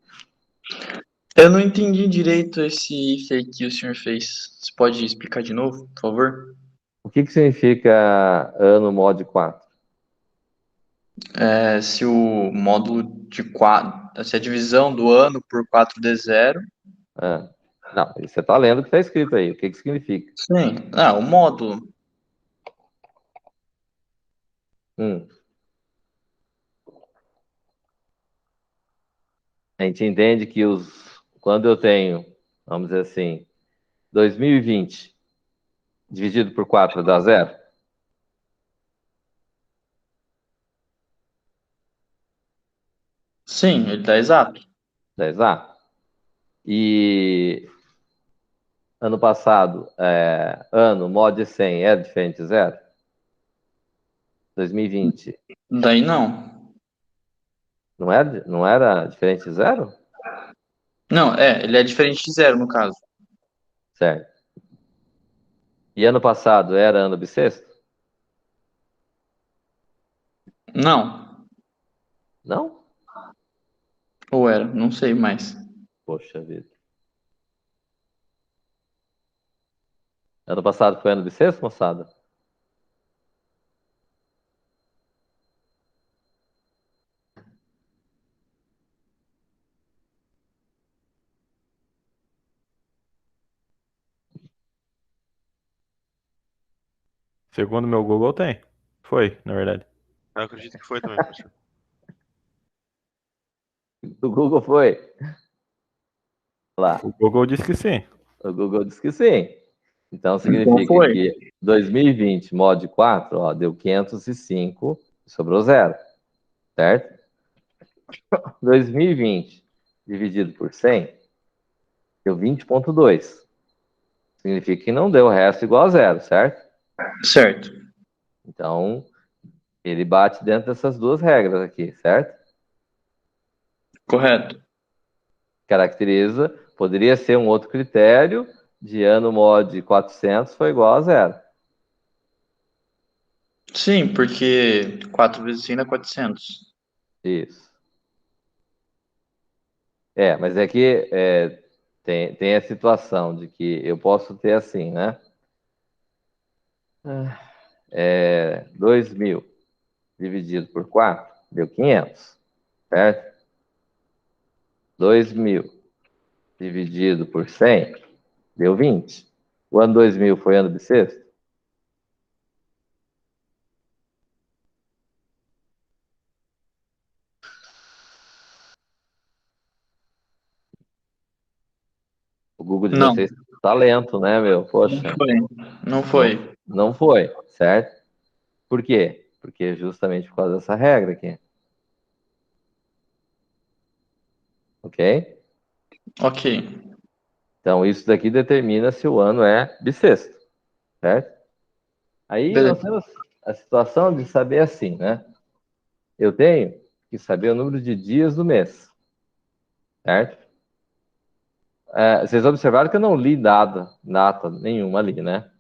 Eu não entendi direito esse if aí que o senhor fez. Você pode explicar de novo, por favor? O que significa ano mod 4? Se o módulo de 4, se a divisão do ano por 4 der 0. Ah, não, você está lendo o que está escrito aí. O que significa? Sim, o módulo. A gente entende que quando eu tenho, vamos dizer assim, 2020 dividido por 4 dá 0? Sim, ele dá exato. Dá exato. E ano passado, ano mod 100 é diferente de 0? 2020 Daí não. não era diferente de 0? Não, ele é diferente de 0 no caso. Certo. E ano passado era ano bissexto? Não. Não? Ou era, não sei mais. Poxa vida. Ano passado foi ano bissexto, moçada? Segundo meu Google, tem. Foi, na verdade. Eu acredito que foi também, professor. O Google foi? Lá. O Google disse que sim. O Google disse que sim. Então, Então significa foi. que 2020 mod 4, ó, deu 505 e sobrou 0. Certo? 2020 dividido por 100 deu 20,2. Significa que não deu o resto igual a 0, certo? Certo. Então, ele bate dentro dessas duas regras aqui, certo? Correto. Caracteriza, poderia ser um outro critério de ano mod 400 foi igual a 0. Sim, porque 4 vezes 100 dá 400. Isso. Mas é que tem a situação de que eu posso ter assim, né? 2.000 dividido por 4 deu 500, certo? 2.000 dividido por 100 deu 20. O ano 2000 foi ano bissexto? O Google de Não, vocês tá lento, né, meu? não Poxa, foi. Não foi. não foi, certo? Por quê? Porque justamente por causa dessa regra aqui. Ok? Ok. Então, isso daqui determina se o ano é bissexto, certo? Aí nós Beleza. temos a situação de saber assim, né? Eu tenho que saber o número de dias do mês, certo? Vocês observaram que eu não li data nenhuma ali, né?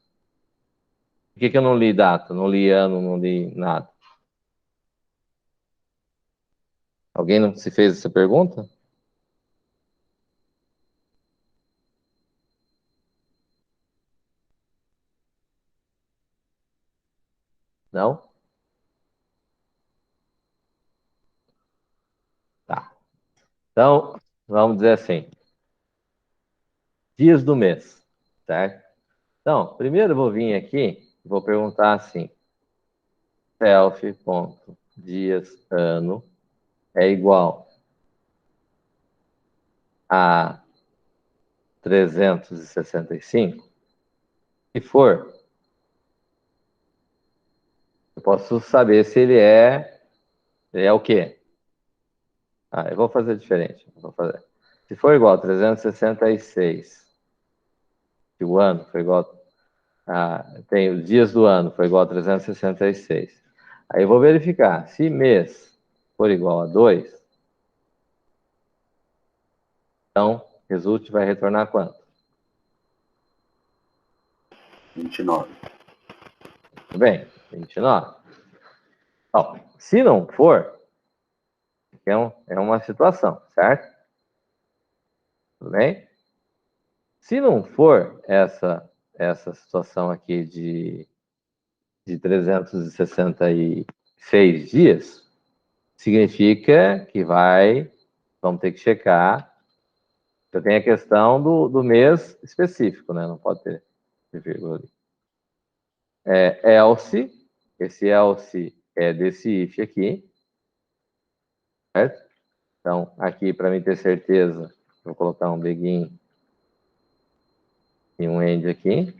Por que eu não li data? Não li ano, não li nada? Alguém não se fez essa pergunta? Não? Tá. Então, vamos dizer assim. Dias do mês, certo? Então, primeiro eu vou vir aqui e vou perguntar assim. Self.dias ano é igual a 365. Se for, eu posso saber se ele é o quê? Ah, eu vou fazer diferente. Vou fazer. Se for igual a 366, que o ano foi igual a... Tem os dias do ano foi igual a 366. Aí eu vou verificar. Se mês for igual a 2, então, result vai retornar quanto? 29. Tudo bem, 29. Bom, se não for, é uma situação, certo? Tudo bem? Se não for essa situação aqui de 366 dias, significa que vamos ter que checar. Eu tenho a questão do mês específico, né? Não pode ter vírgula ali. Else, esse else é desse if aqui, certo? Então, aqui, para mim ter certeza, vou colocar um begin e um end aqui.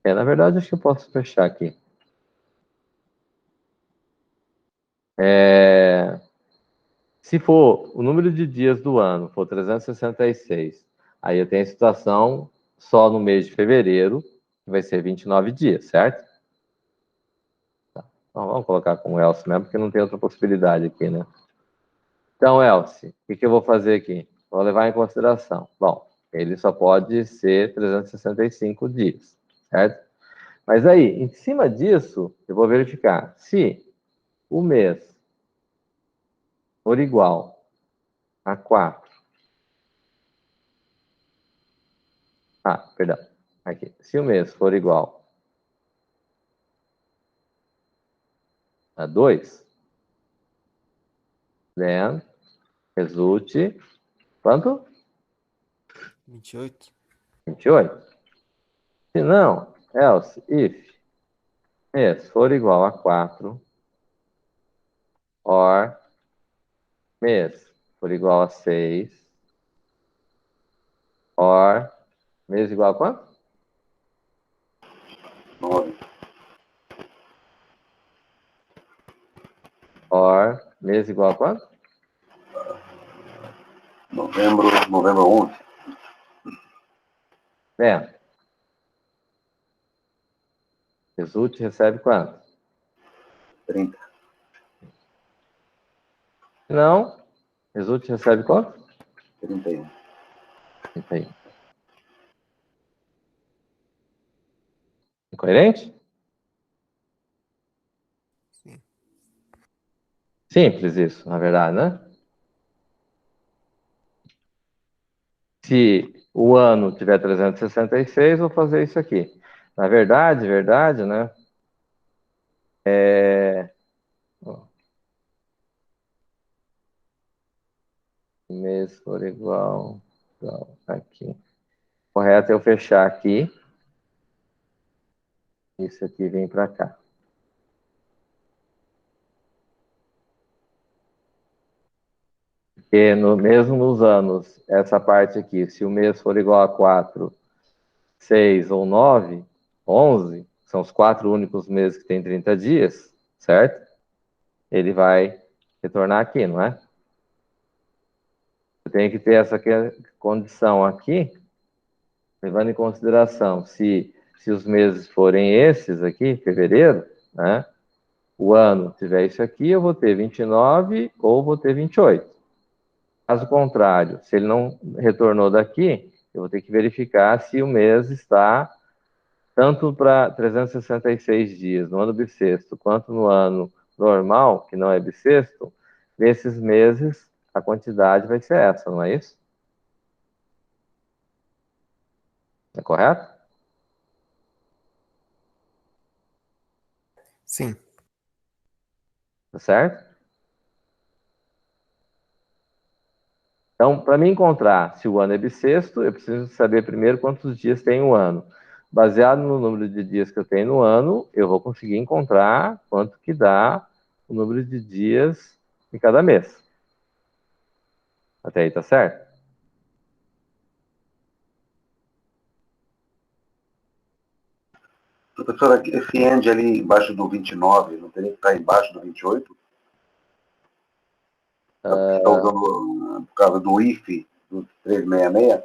Na verdade, acho que eu posso fechar aqui. Se for o número de dias do ano for 366, aí eu tenho a situação só no mês de fevereiro, que vai ser 29 dias, certo? Tá. Então, vamos colocar como else mesmo, porque não tem outra possibilidade aqui, né? Então, else, o que eu vou fazer aqui? Vou levar em consideração. Bom, ele só pode ser 365 dias, certo? Mas aí, em cima disso, eu vou verificar se o mês for igual a 4. Ah, perdão. Aqui. Se o mês for igual a 2, then resulte quanto? 28. 28. Se não, else, if mês for igual a 4, or mês for igual a 6, or mês igual a quanto? 9. Or mês igual a quanto? Novembro 11. Bem, result recebe quanto? 30. Se não, result recebe quanto? 31. 31. Incoerente? Sim. Simples isso, na verdade, né? Se o ano tiver 366, vou fazer isso aqui. Na verdade, né? Mês for igual. Então, aqui. Correto é eu fechar aqui. Isso aqui vem para cá. Porque mesmo nos anos, essa parte aqui, se o mês for igual a 4, 6 ou 9, 11, são os 4 únicos meses que tem 30 dias, certo? Ele vai retornar aqui, não é? Eu tenho que ter essa condição aqui, levando em consideração se os meses forem esses aqui, fevereiro, né? O ano tiver isso aqui, eu vou ter 29 ou vou ter 28. Caso contrário, se ele não retornou daqui, eu vou ter que verificar se o mês está tanto para 366 dias, no ano bissexto, quanto no ano normal, que não é bissexto, nesses meses a quantidade vai ser essa, não é isso? É correto? Sim. Tá certo? Então, para mim encontrar se o ano é bissexto, eu preciso saber primeiro quantos dias tem o ano. Baseado no número de dias que eu tenho no ano, eu vou conseguir encontrar quanto que dá o número de dias em cada mês. Até aí, tá certo? Professora, esse end ali embaixo do 29, não teria que estar embaixo do 28? Você está usando por causa do if do 366?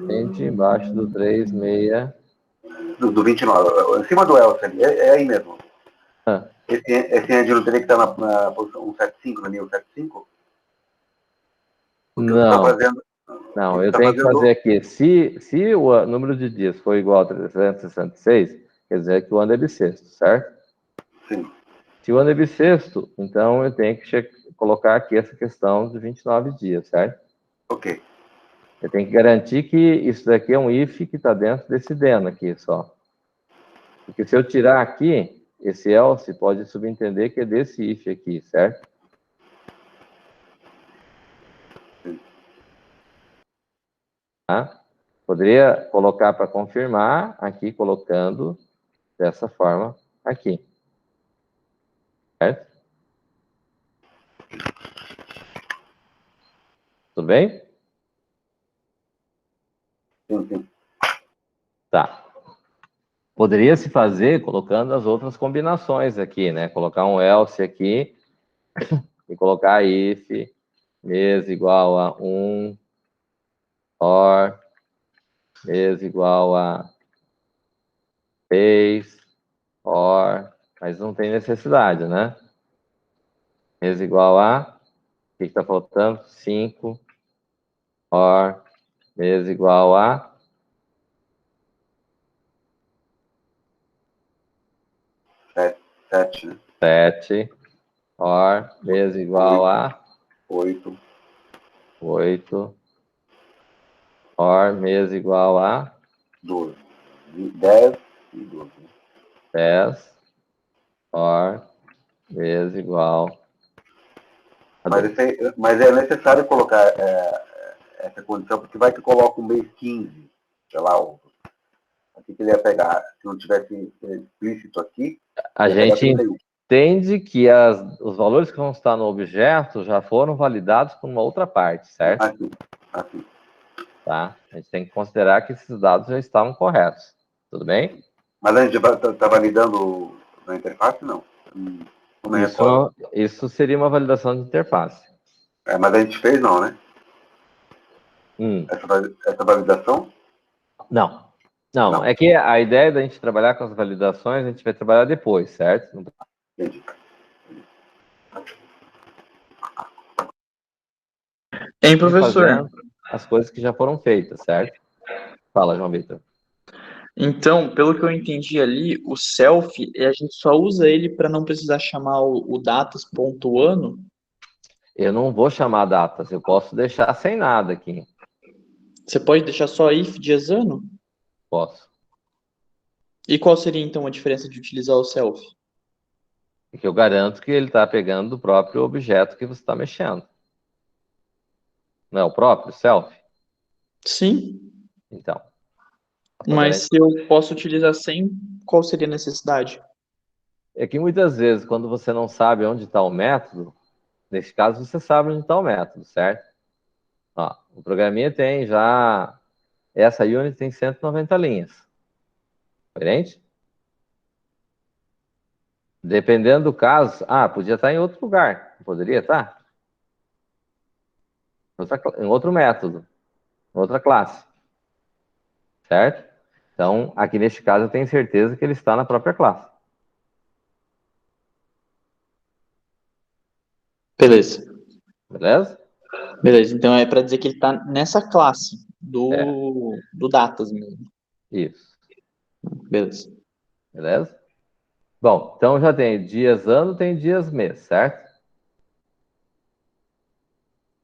Gente, embaixo do 36. Do 29, em cima do else ali, é aí mesmo. Ah, Esse end não teria que estar na posição 175, na linha 175? Porque você está não, fazendo. não, Você eu está tenho que fazendo. fazer aqui. Se o número de dias for igual a 366, quer dizer que o ano é bissexto, certo? Sim. Se o ano é bissexto, então eu tenho que colocar aqui essa questão de 29 dias, certo? Ok. Eu tenho que garantir que isso daqui é um if que está dentro desse then aqui só. Porque se eu tirar aqui, esse else pode subentender que é desse if aqui, certo? Tá? Poderia colocar para confirmar aqui, colocando dessa forma aqui. Certo? Tudo bem? Sim. Tá. Poderia se fazer colocando as outras combinações aqui, né? Colocar um else aqui e colocar if, mês igual a 1, or, mês igual a 6, or, mas não tem necessidade, né? Mês igual a, o que está faltando? 5, or, mês igual a 7, né? 7, or, mês igual a 8. 8, or, mês igual a 12. 10 e 12. 10, or, mês igual a Mas, 12. mas é necessário colocar essa condição, porque vai que coloca o mês 15, sei lá, o que ele ia pegar. Se não tivesse explícito aqui, A ia pegar gente 31. entende que os valores que vão estar no objeto já foram validados por uma outra parte, certo? Aqui. Tá? A gente tem que considerar que esses dados já estavam corretos. Tudo bem? Mas a gente está validando na interface, não? Não me recordo. Isso seria uma validação de interface. Mas a gente fez, não, né? Hum. Essa validação? Não. Não, é que a ideia da gente trabalhar com as validações, a gente vai trabalhar depois, certo? Entendi. Hein, professor? Fazendo as coisas que já foram feitas, certo? Fala, João Vitor. Então, pelo que eu entendi ali, o self, a gente só usa ele para não precisar chamar o datas.ano. Eu não vou chamar datas, eu posso deixar sem nada aqui. Você pode deixar só if diasano? Posso. E qual seria então a diferença de utilizar o self? Porque eu garanto que ele está pegando do próprio objeto que você está mexendo. Não é o próprio self? Sim, Então. mas se eu posso utilizar sem, qual seria a necessidade? É que muitas vezes, quando você não sabe onde está o método, nesse caso você sabe onde está o método, certo? Ó, o programinha tem já. Essa unit tem 190 linhas. Coerente? Dependendo do caso, podia estar em outro lugar. Poderia estar? Em outro método, em outra classe. Certo? Então, aqui neste caso, eu tenho certeza que ele está na própria classe. Beleza. Beleza? Beleza, então é para dizer que ele está nessa classe É. do datas mesmo. Isso. Beleza. Beleza? Bom, então já tem dias ano, tem dias mês, certo?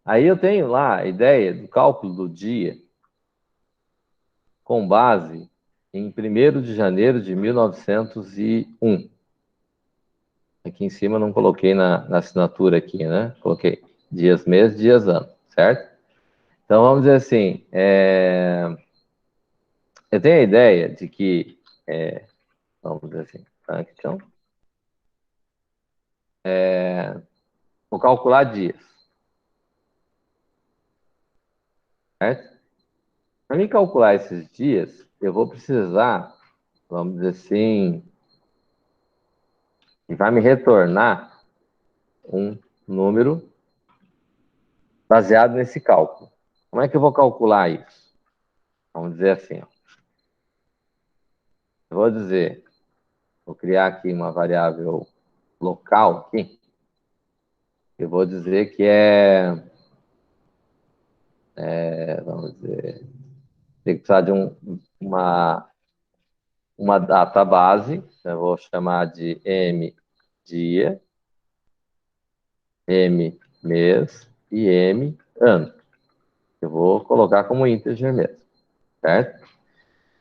Aí eu tenho lá a ideia do cálculo do dia com base em 1º de janeiro de 1901. Aqui em cima eu não coloquei na assinatura aqui, né? Coloquei dias mês, dias ano, certo? Então vamos dizer assim, eu tenho a ideia de que, vamos dizer assim, tá? Então, vou calcular dias, certo? Para mim calcular esses dias, eu vou precisar, vamos dizer assim, que vai me retornar um número baseado nesse cálculo. Como é que eu vou calcular isso? Vamos dizer assim, ó. Eu vou dizer, vou criar aqui uma variável local aqui. Eu vou dizer que vamos dizer, tem que precisar de uma data base. Eu vou chamar de M dia, M mês e M ano. Eu vou colocar como integer mesmo, certo?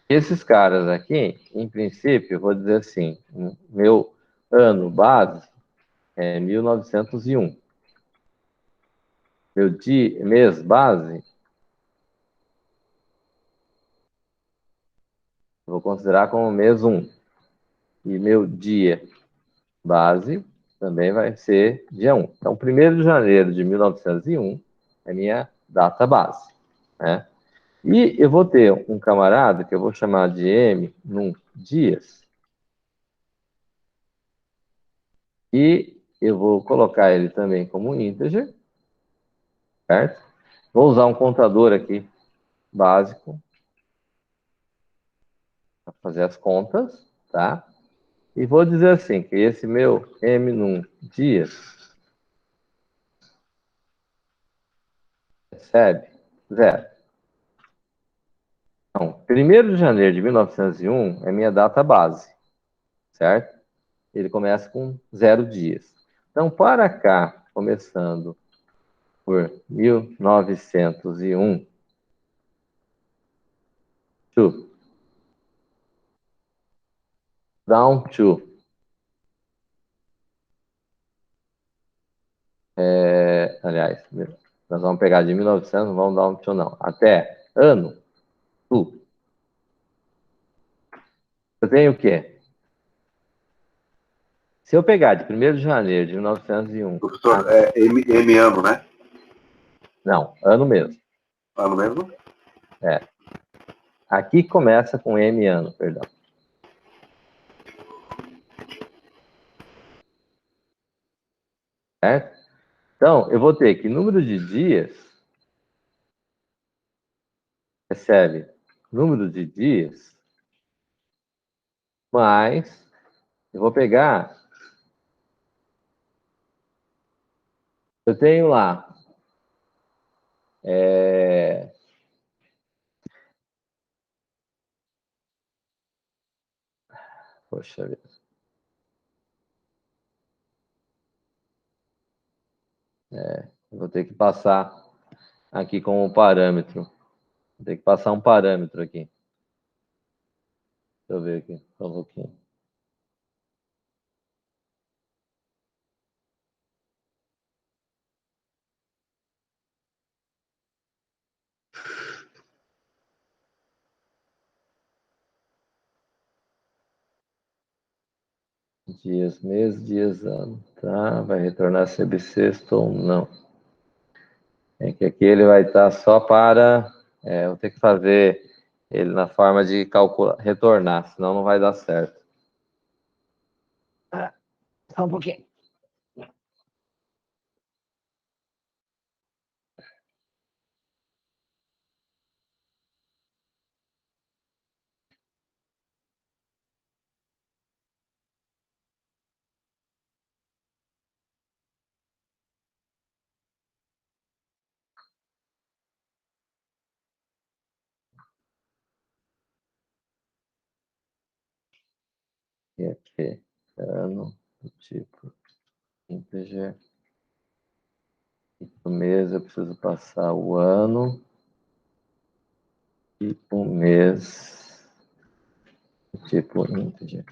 Esses caras aqui, em princípio, eu vou dizer assim, meu ano base é 1901. Meu dia, mês base, eu vou considerar como mês 1. E meu dia base também vai ser dia 1. Então, 1º de janeiro de 1901 é minha data base, né? E eu vou ter um camarada que eu vou chamar de M num dias. E eu vou colocar ele também como integer, certo? Vou usar um contador aqui básico para fazer as contas, tá? E vou dizer assim, que esse meu M num dias recebe 0. Então, 1º de janeiro de 1901 é minha data base, certo? Ele começa com 0 dias. Então, para cá, começando por 1901, to down to, aliás, nós vamos pegar de 1900, não vamos down to não, até ano, to. Eu tenho o quê? Se eu pegar de 1º de janeiro de 1901... Professor, M ano, né? Não, ano mesmo. Ano mesmo? É. Aqui começa com M ano, perdão. Certo? Então, eu vou ter que número de dias recebe número de dias mais, eu vou pegar, eu tenho lá, poxa vida. Eu vou ter que passar aqui como parâmetro. Vou ter que passar um parâmetro aqui. Deixa eu ver aqui, só um pouquinho. Dias, mês, dias, ano. Tá? Vai retornar se é bissexto ou não. É que aqui ele vai estar só para... eu vou ter que fazer ele na forma de calcular, retornar, senão não vai dar certo. Só um pouquinho. ano do tipo integer. E para o mês eu preciso passar o ano e o mês do tipo integer.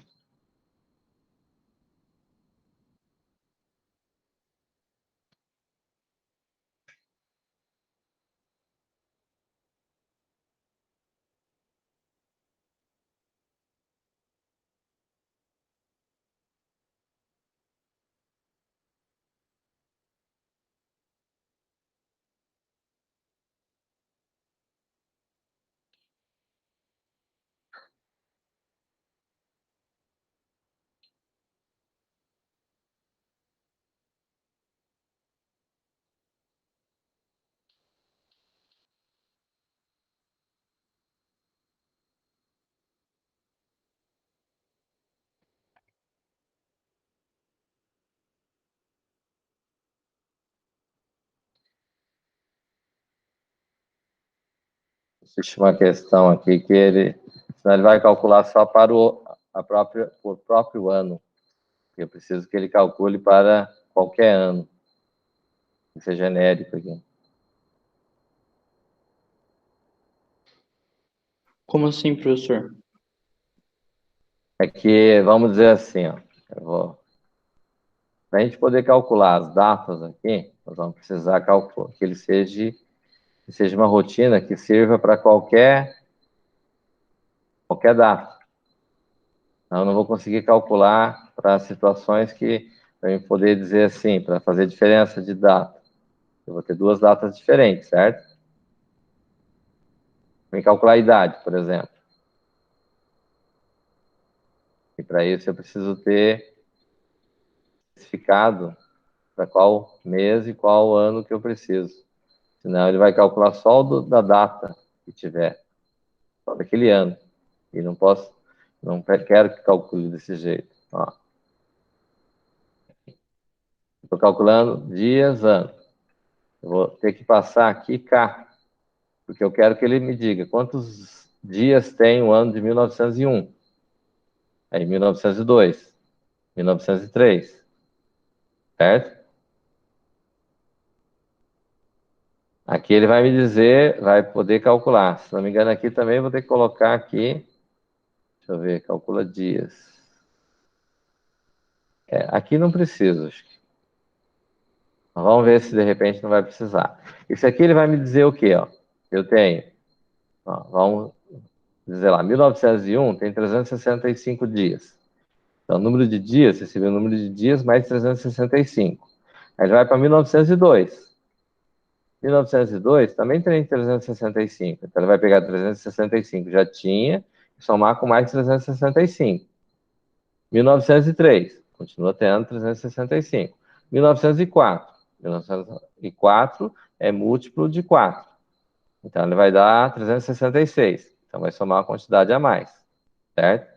Existe uma questão aqui que senão ele vai calcular só para o próprio ano. Eu preciso que ele calcule para qualquer ano. Isso é genérico aqui. Como assim, professor? É que, vamos dizer assim, ó, para a gente poder calcular as datas aqui, nós vamos precisar calcular que ele seja uma rotina que sirva para qualquer data. Então, eu não vou conseguir calcular para situações que, para eu poder dizer assim, para fazer diferença de data. Eu vou ter duas datas diferentes, certo? Vou calcular a idade, por exemplo. E para isso eu preciso ter especificado para qual mês e qual ano que eu preciso. Senão ele vai calcular só o da data que tiver, só daquele ano. E não quero que calcule desse jeito. Estou calculando dias, anos. Eu vou ter que passar aqui K, porque eu quero que ele me diga quantos dias tem o ano de 1901, aí 1902, 1903, certo? Aqui ele vai me dizer, vai poder calcular. Se não me engano, aqui também vou ter que colocar aqui, deixa eu ver, calcula dias. Aqui não preciso, acho que. Vamos ver se de repente não vai precisar. Isso aqui ele vai me dizer o quê? Ó? Eu tenho, vamos dizer lá, 1901 tem 365 dias. Então, o número de dias, você vê o número de dias mais 365. Aí ele vai para 1902. 1902 também tem 365. Então, ele vai pegar 365, já tinha, e somar com mais 365. 1903, continua tendo 365. 1904. 1904 é múltiplo de 4. Então, ele vai dar 366. Então, vai somar uma quantidade a mais, certo?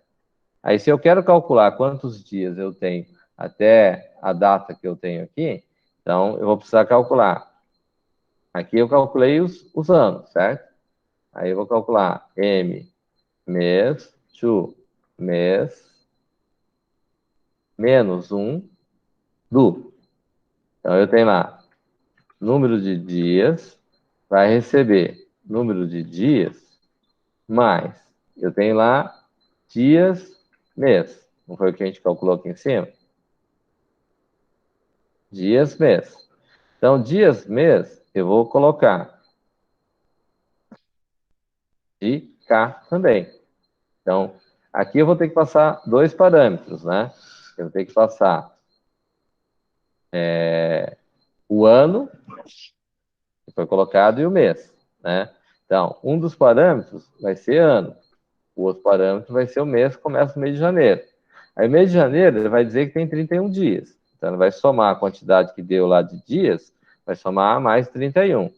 Aí, se eu quero calcular quantos dias eu tenho até a data que eu tenho aqui, então, eu vou precisar calcular. Aqui eu calculei os anos, certo? Aí eu vou calcular M, mês, to, mês, menos 1, do. Então, eu tenho lá, número de dias, vai receber número de dias, mais, eu tenho lá, dias, mês. Não foi o que a gente calculou aqui em cima? Dias, mês. Então, dias, mês, eu vou colocar de K também. Então, aqui eu vou ter que passar dois parâmetros, né? Eu vou ter que passar o ano que foi colocado e o mês, né? Então, um dos parâmetros vai ser ano. O outro parâmetro vai ser o mês, que começa no mês de janeiro. Aí, mês de janeiro, ele vai dizer que tem 31 dias. Então, ele vai somar a quantidade que deu lá de dias, vai somar mais 31.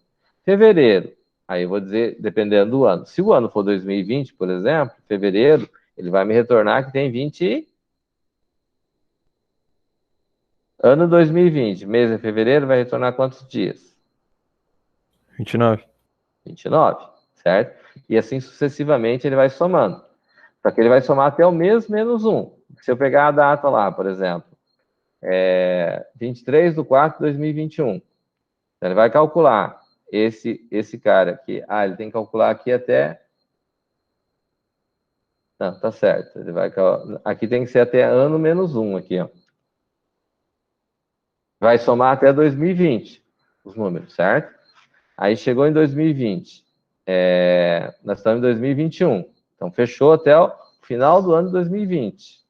Fevereiro, aí eu vou dizer, dependendo do ano. Se o ano for 2020, por exemplo, fevereiro, ele vai me retornar que tem 20. Ano 2020, mês de fevereiro, vai retornar quantos dias? 29. 29, certo? E assim sucessivamente ele vai somando. Só que ele vai somar até o mês menos 1. se eu pegar a data lá, por exemplo, 23/4/2021, então ele vai calcular esse cara aqui. Ele tem que calcular aqui até... Não, tá certo. Aqui tem que ser até ano menos 1 aqui, ó. Vai somar até 2020 os números, certo? Aí chegou em 2020. Nós estamos em 2021. Então, fechou até o final do ano de 2020. Deixa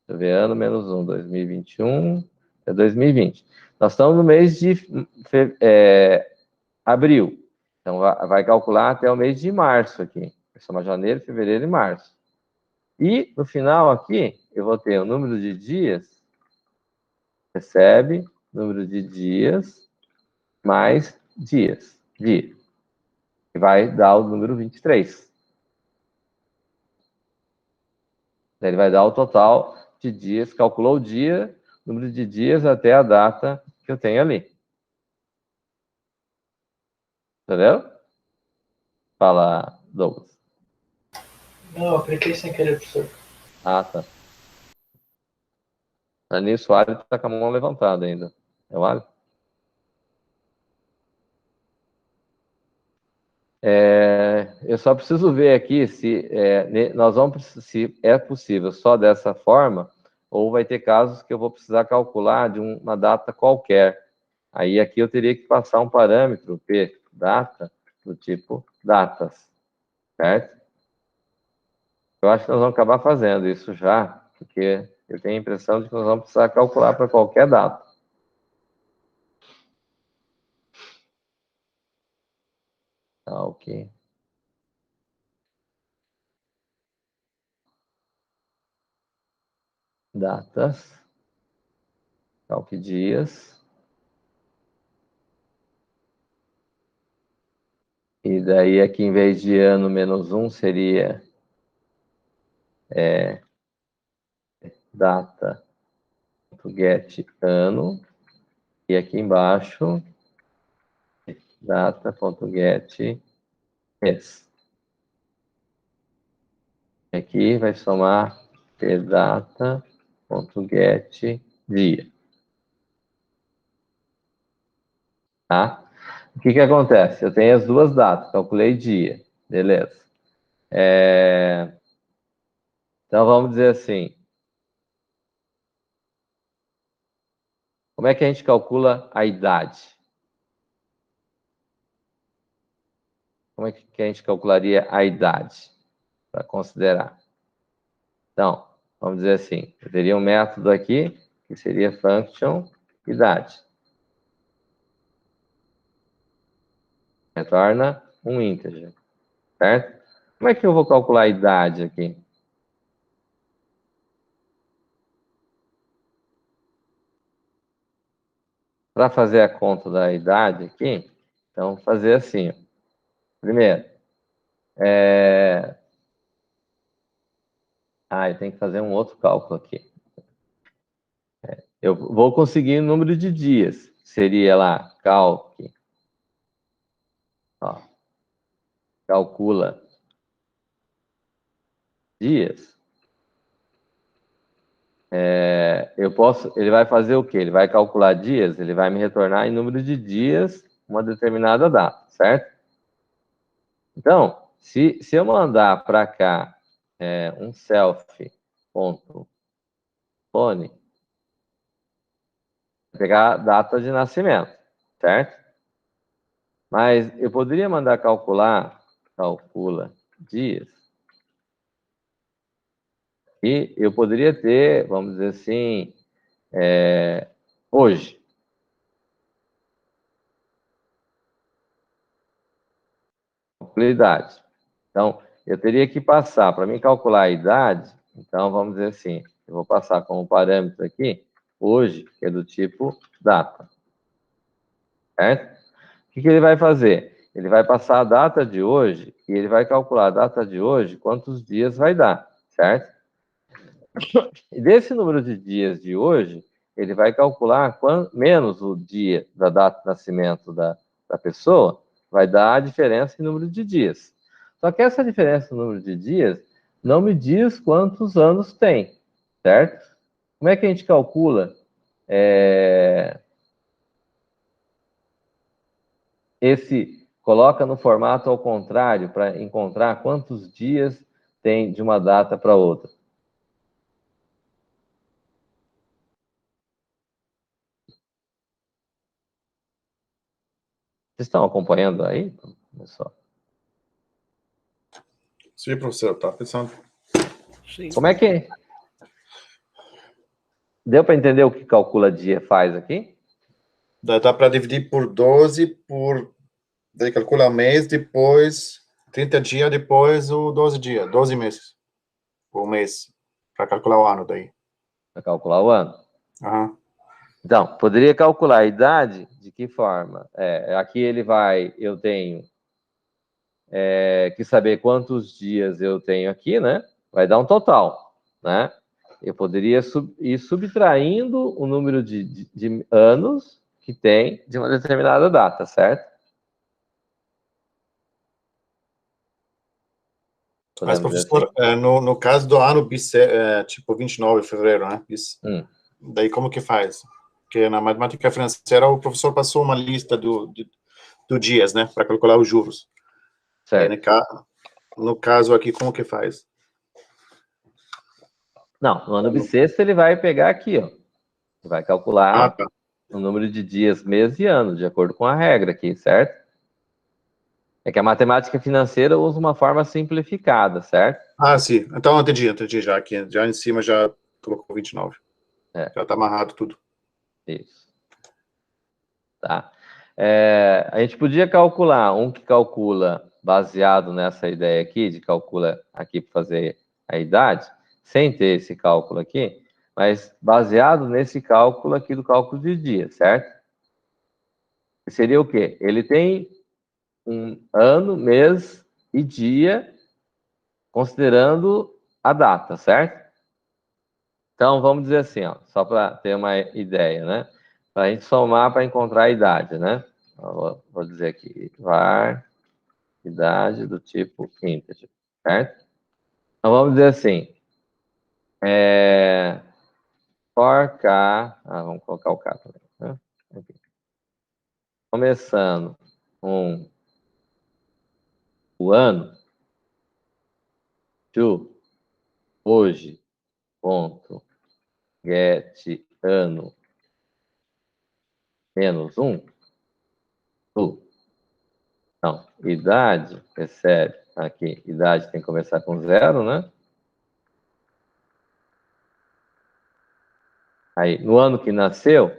eu ver, ano menos 1, 2021, é 2020. Nós estamos no mês de abril. Então, vai calcular até o mês de março aqui. Vai somar janeiro, fevereiro e março. E, no final aqui, eu vou ter o número de dias, recebe, número de dias, mais dias, dia. Que vai dar o número 23. Ele vai dar o total de dias, calculou o dia, número de dias até a data que eu tenho ali. Entendeu? Fala, Douglas. Não, eu apliquei sem querer, professor. Tá. Nisso, o Ali está com a mão levantada ainda. É o Ali? Eu só preciso ver aqui se se é possível só dessa forma, ou vai ter casos que eu vou precisar calcular de uma data qualquer. Aí aqui eu teria que passar um parâmetro, P, data, do tipo datas, certo? Eu acho que nós vamos acabar fazendo isso já, porque eu tenho a impressão de que nós vamos precisar calcular para qualquer data. Tá, ok. Datas, calque dias. E daí aqui, em vez de ano menos 1, seria data.get ano. E aqui embaixo, data.get mês. Aqui vai somar data.get dia. Tá? O que acontece? Eu tenho as duas datas, calculei dia, beleza. Então, vamos dizer assim, como é que a gente calcula a idade? Como é que a gente calcularia a idade, para considerar? Então, vamos dizer assim, eu teria um método aqui, que seria function idade. Retorna um integer, certo? Como é que eu vou calcular a idade aqui? Para fazer a conta da idade aqui, então, vou fazer assim, ó. Primeiro, eu tenho que fazer um outro cálculo aqui. Eu vou conseguir o número de dias. Seria lá, calque. Ó, calcula dias. Ele vai fazer o quê? Ele vai calcular dias, ele vai me retornar em número de dias uma determinada data, certo? Então, se eu mandar para cá um self.phone, pegar a data de nascimento, certo? Mas eu poderia mandar calcula dias, e eu poderia ter, vamos dizer assim, hoje. Idade. Então, eu teria que passar, para mim calcular a idade, então vamos dizer assim, eu vou passar como parâmetro aqui, hoje, que é do tipo data. Certo? O que ele vai fazer? Ele vai passar a data de hoje e ele vai calcular a data de hoje, quantos dias vai dar, certo? E desse número de dias de hoje, ele vai calcular menos o dia da data de nascimento da pessoa, vai dar a diferença em número de dias. Só que essa diferença no número de dias não me diz quantos anos tem, certo? Como é que a gente calcula coloca no formato ao contrário para encontrar quantos dias tem de uma data para outra? Vocês estão acompanhando aí? Olha só. Sim, professor, tá pensando. Sim. Como é que... Deu para entender o que calcula dia faz aqui? Dá para dividir por 12, daí calcula mês, depois 30 dias, depois o 12 dias, 12 meses. Por mês, para calcular o ano daí. Para calcular o ano. Aham. Então, poderia calcular a idade de que forma? Aqui eu tenho que saber quantos dias eu tenho aqui, né? Vai dar um total, né? Eu poderia ir subtraindo o número de anos que tem de uma determinada data, certo? Mas, Podemos dizer professor, assim? no caso do ano tipo 29 de fevereiro, né? Daí como que faz? Porque na matemática financeira o professor passou uma lista do dias, né? Para calcular os juros. Certo. Aí, no caso aqui, como que faz? Não, no ano bissexto ele vai pegar aqui, ó. Ele vai calcular tá. o número de dias, mês e ano, de acordo com a regra aqui, certo? É que a matemática financeira usa uma forma simplificada, certo? Sim. Então, entendi já. Aqui, já em cima já colocou 29. Já tá amarrado tudo. Isso. Tá? A gente podia calcular, que calcula baseado nessa ideia aqui, de calcula aqui para fazer a idade, sem ter esse cálculo aqui, mas baseado nesse cálculo aqui do cálculo de dia, certo? Seria o quê? Ele tem um ano, mês e dia, considerando a data, certo? Então, vamos dizer assim, ó, só para ter uma ideia, né? Para a gente somar para encontrar a idade, né? Vou dizer aqui, var, idade do tipo integer, certo? Então, vamos dizer assim, for k, vamos colocar o k também, né? Aqui. Começando com o ano, to hoje, ponto, get ano, menos 1, to. Então, idade, recebe aqui, idade tem que começar com 0, né? Aí, no ano que nasceu,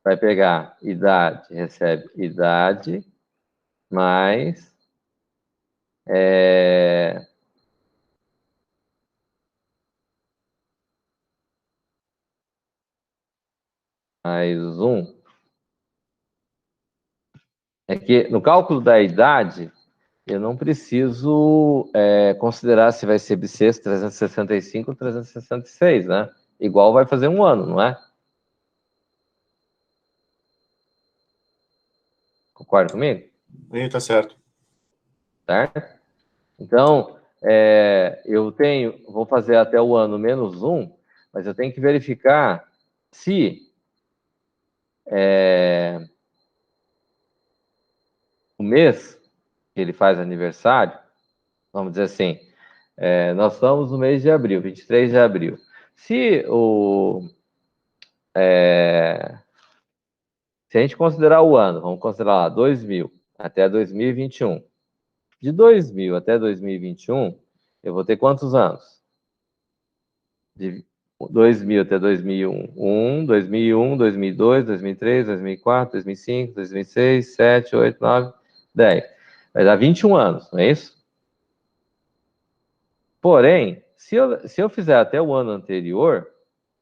vai pegar idade, recebe idade, mais mais 1. É que no cálculo da idade, eu não preciso considerar se vai ser bissexto 365 ou 366, né? Igual vai fazer um ano, não é? Concorda comigo? Tá certo. Certo? Então, vou fazer até o ano menos 1, mas eu tenho que verificar se o mês que ele faz aniversário, vamos dizer assim, nós estamos no mês de abril, 23 de abril. Se a gente considerar o ano, vamos considerar lá 2000 até 2021. De 2000 até 2021, eu vou ter quantos anos? De 2000 até 2001, 2001, 2002, 2003, 2004, 2005, 2006, 2007, 2008, 2009, 10. Vai dar 21 anos, não é isso? Porém, se eu fizer até o ano anterior,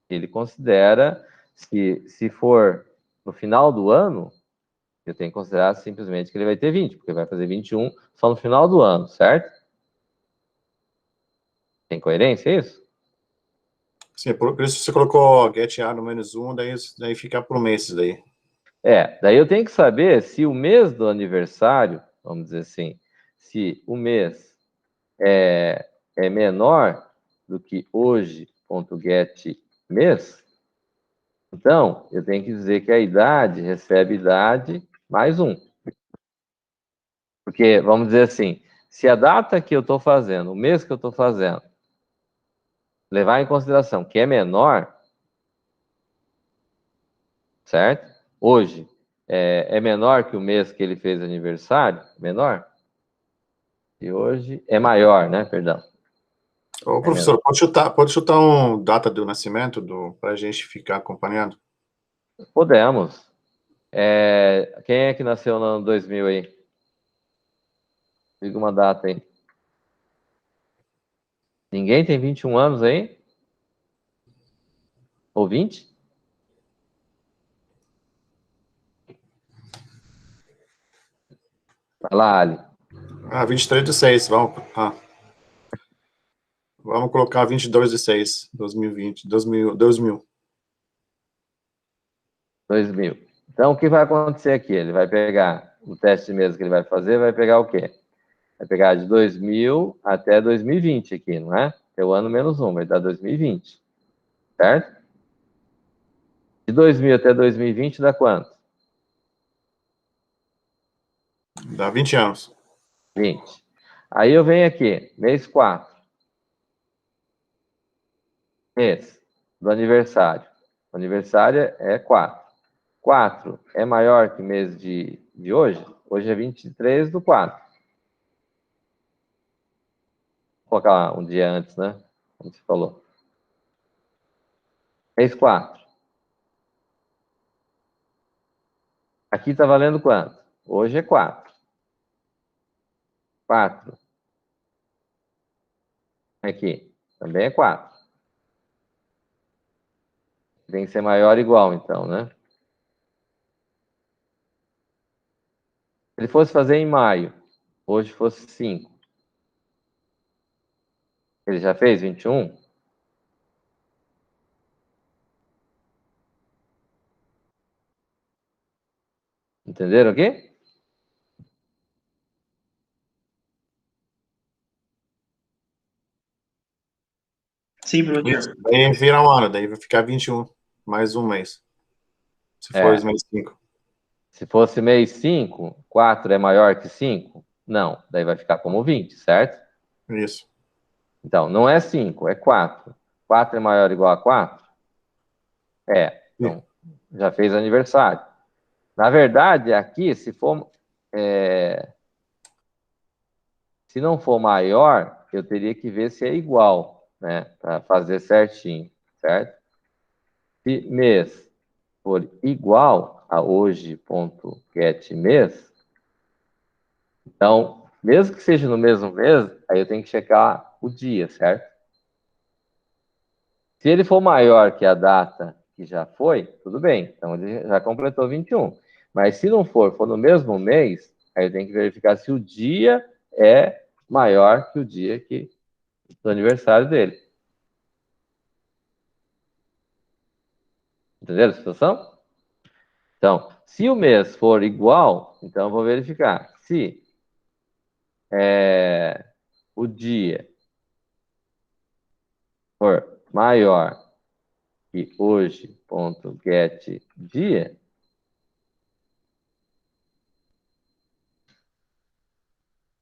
ele considera, se for no final do ano, eu tenho que considerar simplesmente que ele vai ter 20, porque vai fazer 21 só no final do ano, certo? Tem coerência isso? Sim, por isso você colocou get a no menos 1, daí fica por meses daí. Daí eu tenho que saber se o mês do aniversário, vamos dizer assim, se o mês é menor do que hoje, hoje.getMês, então eu tenho que dizer que a idade recebe idade mais 1. Porque, vamos dizer assim, se a data que eu estou fazendo, o mês que eu estou fazendo, levar em consideração que é menor, certo? Hoje é menor que o mês que ele fez aniversário, menor? E hoje é maior, né? Perdão. Ô, professor, pode chutar uma data do nascimento para a gente ficar acompanhando? Podemos. Quem é que nasceu no ano 2000 aí? Diga uma data aí. Ninguém tem 21 anos aí? Ou 20? Vai lá, Ali. 23/6, vamos colocar 22/6, 2020, 2000. 2000. Então, o que vai acontecer aqui? Ele vai pegar o teste mesmo que ele vai fazer, vai pegar o quê? Vai pegar de 2000 até 2020 aqui, não é? É o ano menos 1, vai dar 2020. Certo? De 2000 até 2020 dá quanto? Dá 20 anos. 20. Aí eu venho aqui, mês 4. Mês do aniversário. O aniversário é 4. 4 é maior que o mês de hoje? Hoje é 23/4. Vou colocar um dia antes, né? Como você falou. Mês 4. Aqui está valendo quanto? Hoje é 4. 4. Aqui. Também é 4. Tem que ser maior ou igual, então, né? Se ele fosse fazer em maio, hoje fosse 5. Ele já fez 21? Entenderam aqui? Sim, professor. Isso, daí vira um ano, daí vai ficar 21, mais um mês. Se for mês 5. Se fosse mês 5, 4 é maior que 5? Não, daí vai ficar como 20, certo? Isso. Então, não é 5, é 4. 4 é maior ou igual a 4? Então, já fez aniversário. Na verdade, aqui, se não for maior, eu teria que ver se é igual, né? Para fazer certinho, certo? Se mês for igual a hoje.getMês, então, mesmo que seja no mesmo mês, aí eu tenho que checar o dia, certo? Se ele for maior que a data que já foi, tudo bem. Então, ele já completou 21. Mas se não for no mesmo mês, aí eu tenho que verificar se o dia é maior que o dia do aniversário dele. Entenderam a situação? Então, se o mês for igual, então eu vou verificar se o dia for maior que hoje.getDia,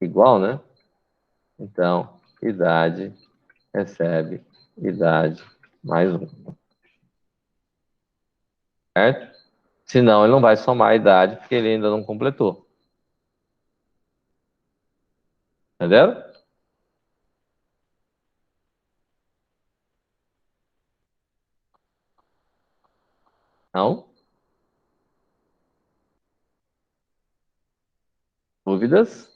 igual, né? Então, idade recebe idade mais 1. Certo? Senão, ele não vai somar a idade, porque ele ainda não completou. Entenderam? Não? Dúvidas?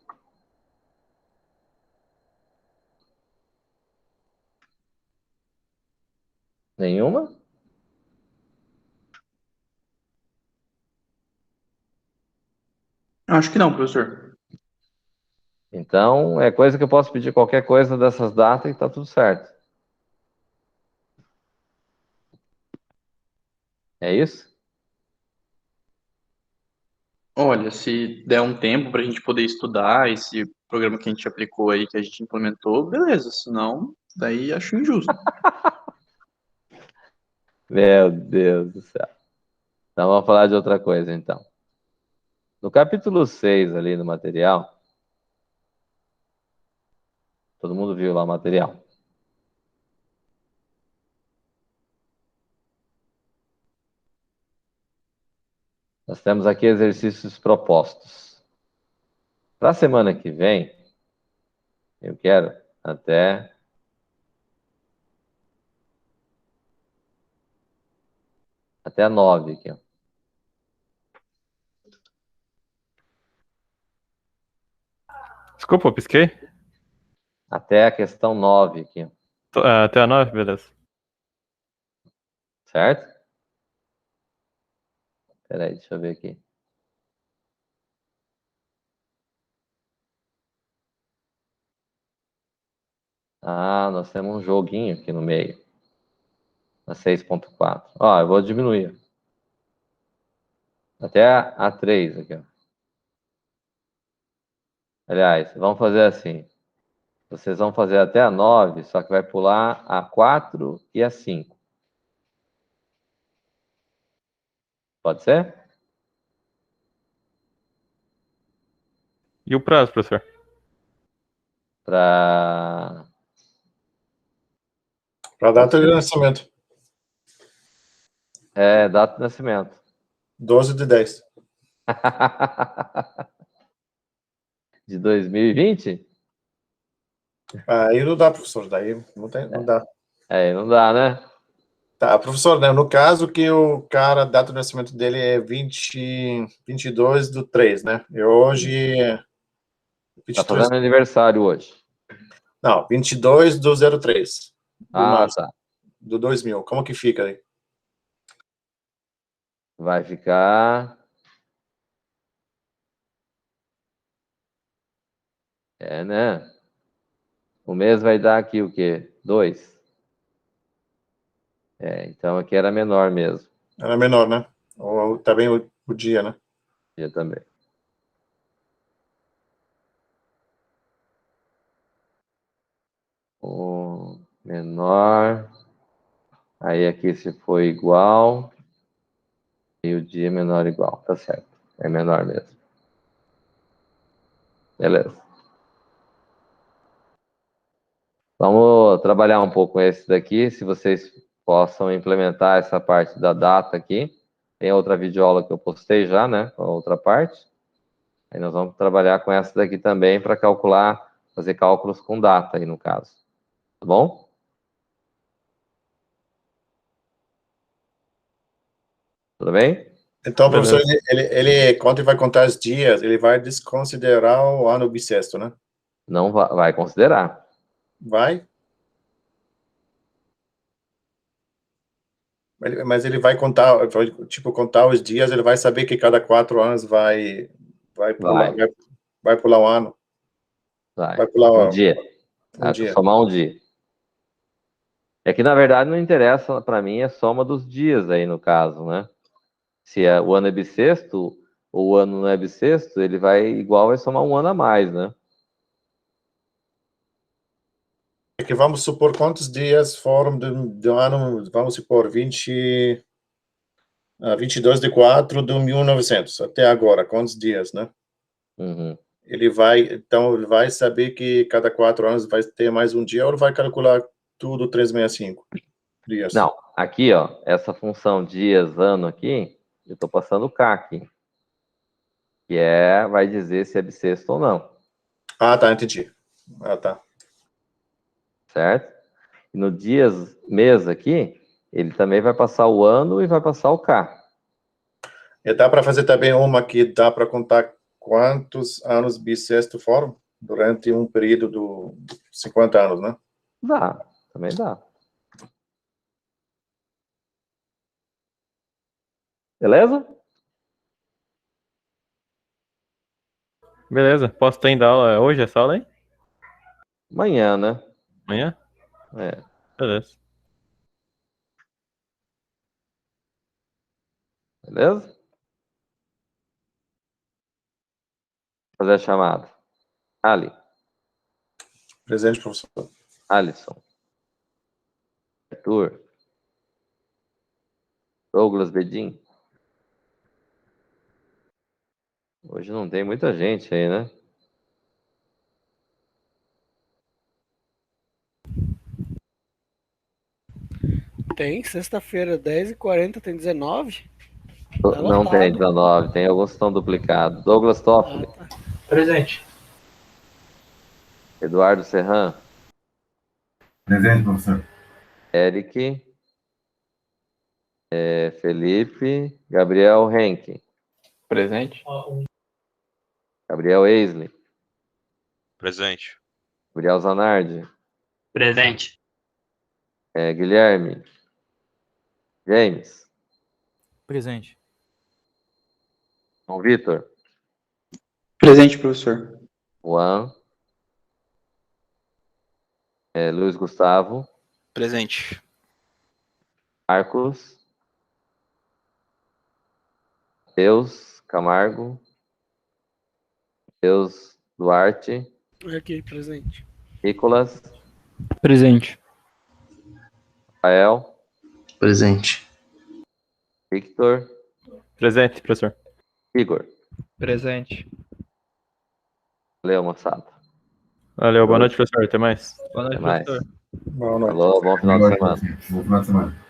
Nenhuma? Acho que não, professor. Então, é coisa que eu posso pedir qualquer coisa dessas datas e tá tudo certo. É isso? Olha, se der um tempo para a gente poder estudar esse programa que a gente aplicou aí, que a gente implementou, beleza. Senão, daí acho injusto. Meu Deus do céu. Então vamos falar de outra coisa, então. No capítulo 6 ali no material, todo mundo viu lá o material. Nós temos aqui exercícios propostos. Para a semana que vem, eu quero até a 9 aqui, ó. Desculpa, eu pisquei. Até a questão 9 aqui, ó. Até a 9, beleza. Certo? Espera aí, deixa eu ver aqui. Ah, nós temos um joguinho aqui no meio. Na 6.4. Ó, eu vou diminuir. Até a 3 aqui, ó. Aliás, vamos fazer assim. Vocês vão fazer até a 9, só que vai pular a 4 e a 5. Pode ser? E o prazo, professor? Para a data de nascimento. É, data de nascimento. 12/10. De 2020? Aí não dá, professor. Daí não dá. Aí não dá, né? Tá, professor, né, no caso que o cara, a data de nascimento dele é 22/3, né? E hoje... Tá 23, fazendo aniversário hoje. não, 22/03. Ah, tá. Do 2000. Como que fica aí? Vai ficar... É, né? O mês vai dar aqui o quê? 2. É, então aqui era menor mesmo. Era menor, né? Ou também o dia, né? Dia também. O menor. Aí aqui se foi igual. E o dia menor igual. Tá certo. É menor mesmo. Beleza. Vamos trabalhar um pouco esse daqui, se vocês possam implementar essa parte da data aqui. Tem outra videoaula que eu postei já, né? Com a outra parte. Aí nós vamos trabalhar com essa daqui também para calcular, fazer cálculos com data aí no caso. Tá bom? Tudo bem? Então, Beleza. professor, ele, quando ele vai contar os dias, ele vai desconsiderar o ano bissexto, né? Não vai considerar. Vai? Mas ele vai contar, tipo, contar os dias, ele vai saber que cada 4 anos vai pular, Vai. vai pular um ano, Vai. vai pular Um dia. um dia. Somar um dia. É que, na verdade, não interessa para mim a soma dos dias aí, no caso, né? Se o ano é bissexto, ou o ano não é bissexto, ele vai somar um ano a mais, né? É que vamos supor quantos dias foram do ano, vamos supor, 22/4 de 1900, até agora, quantos dias, né? Uhum. Então, ele vai saber que cada 4 anos vai ter mais um dia, ou ele vai calcular tudo 365 dias? Não, aqui, ó, essa função dias, ano aqui, eu estou passando o K aqui, que vai dizer se é bissexto ou não, Ah, tá, entendi. Ah, tá. certo? E no dias, mês aqui, ele também vai passar o ano e vai passar o K. E dá para fazer também uma que dá para contar quantos anos bissexto foram durante um período de 50 anos, né? Dá, também dá. Beleza? Beleza. Posso ter ainda aula hoje, essa aula aí? Amanhã, né? Amanhã? É. Beleza. Beleza? Vou fazer a chamada. Ali. Presente, professor. Alisson. Arthur. Douglas Bedin. Hoje não tem muita gente aí, né? Tem, sexta-feira, 10h40, tem 19? Não tem 19, tem alguns que estão duplicados. Douglas Toffoli. Tá. Presente. Eduardo Serran. Presente, professor. Eric. Felipe. Gabriel Henke. Presente. Gabriel Eisley. Presente. Gabriel Zanardi. Presente. Guilherme. James. Presente. João Vitor. Presente, professor. Juan. Luiz Gustavo. Presente. Marcos. Matheus Camargo. Matheus Duarte. Aqui, presente. Nicolas. Presente. Rafael. Presente. Victor. Presente, professor. Igor. Presente. Valeu, moçada. Valeu, boa noite, professor. Até mais. Boa noite, Até mais. professor. Boa noite. Falou, bom final de semana. Bom final de semana.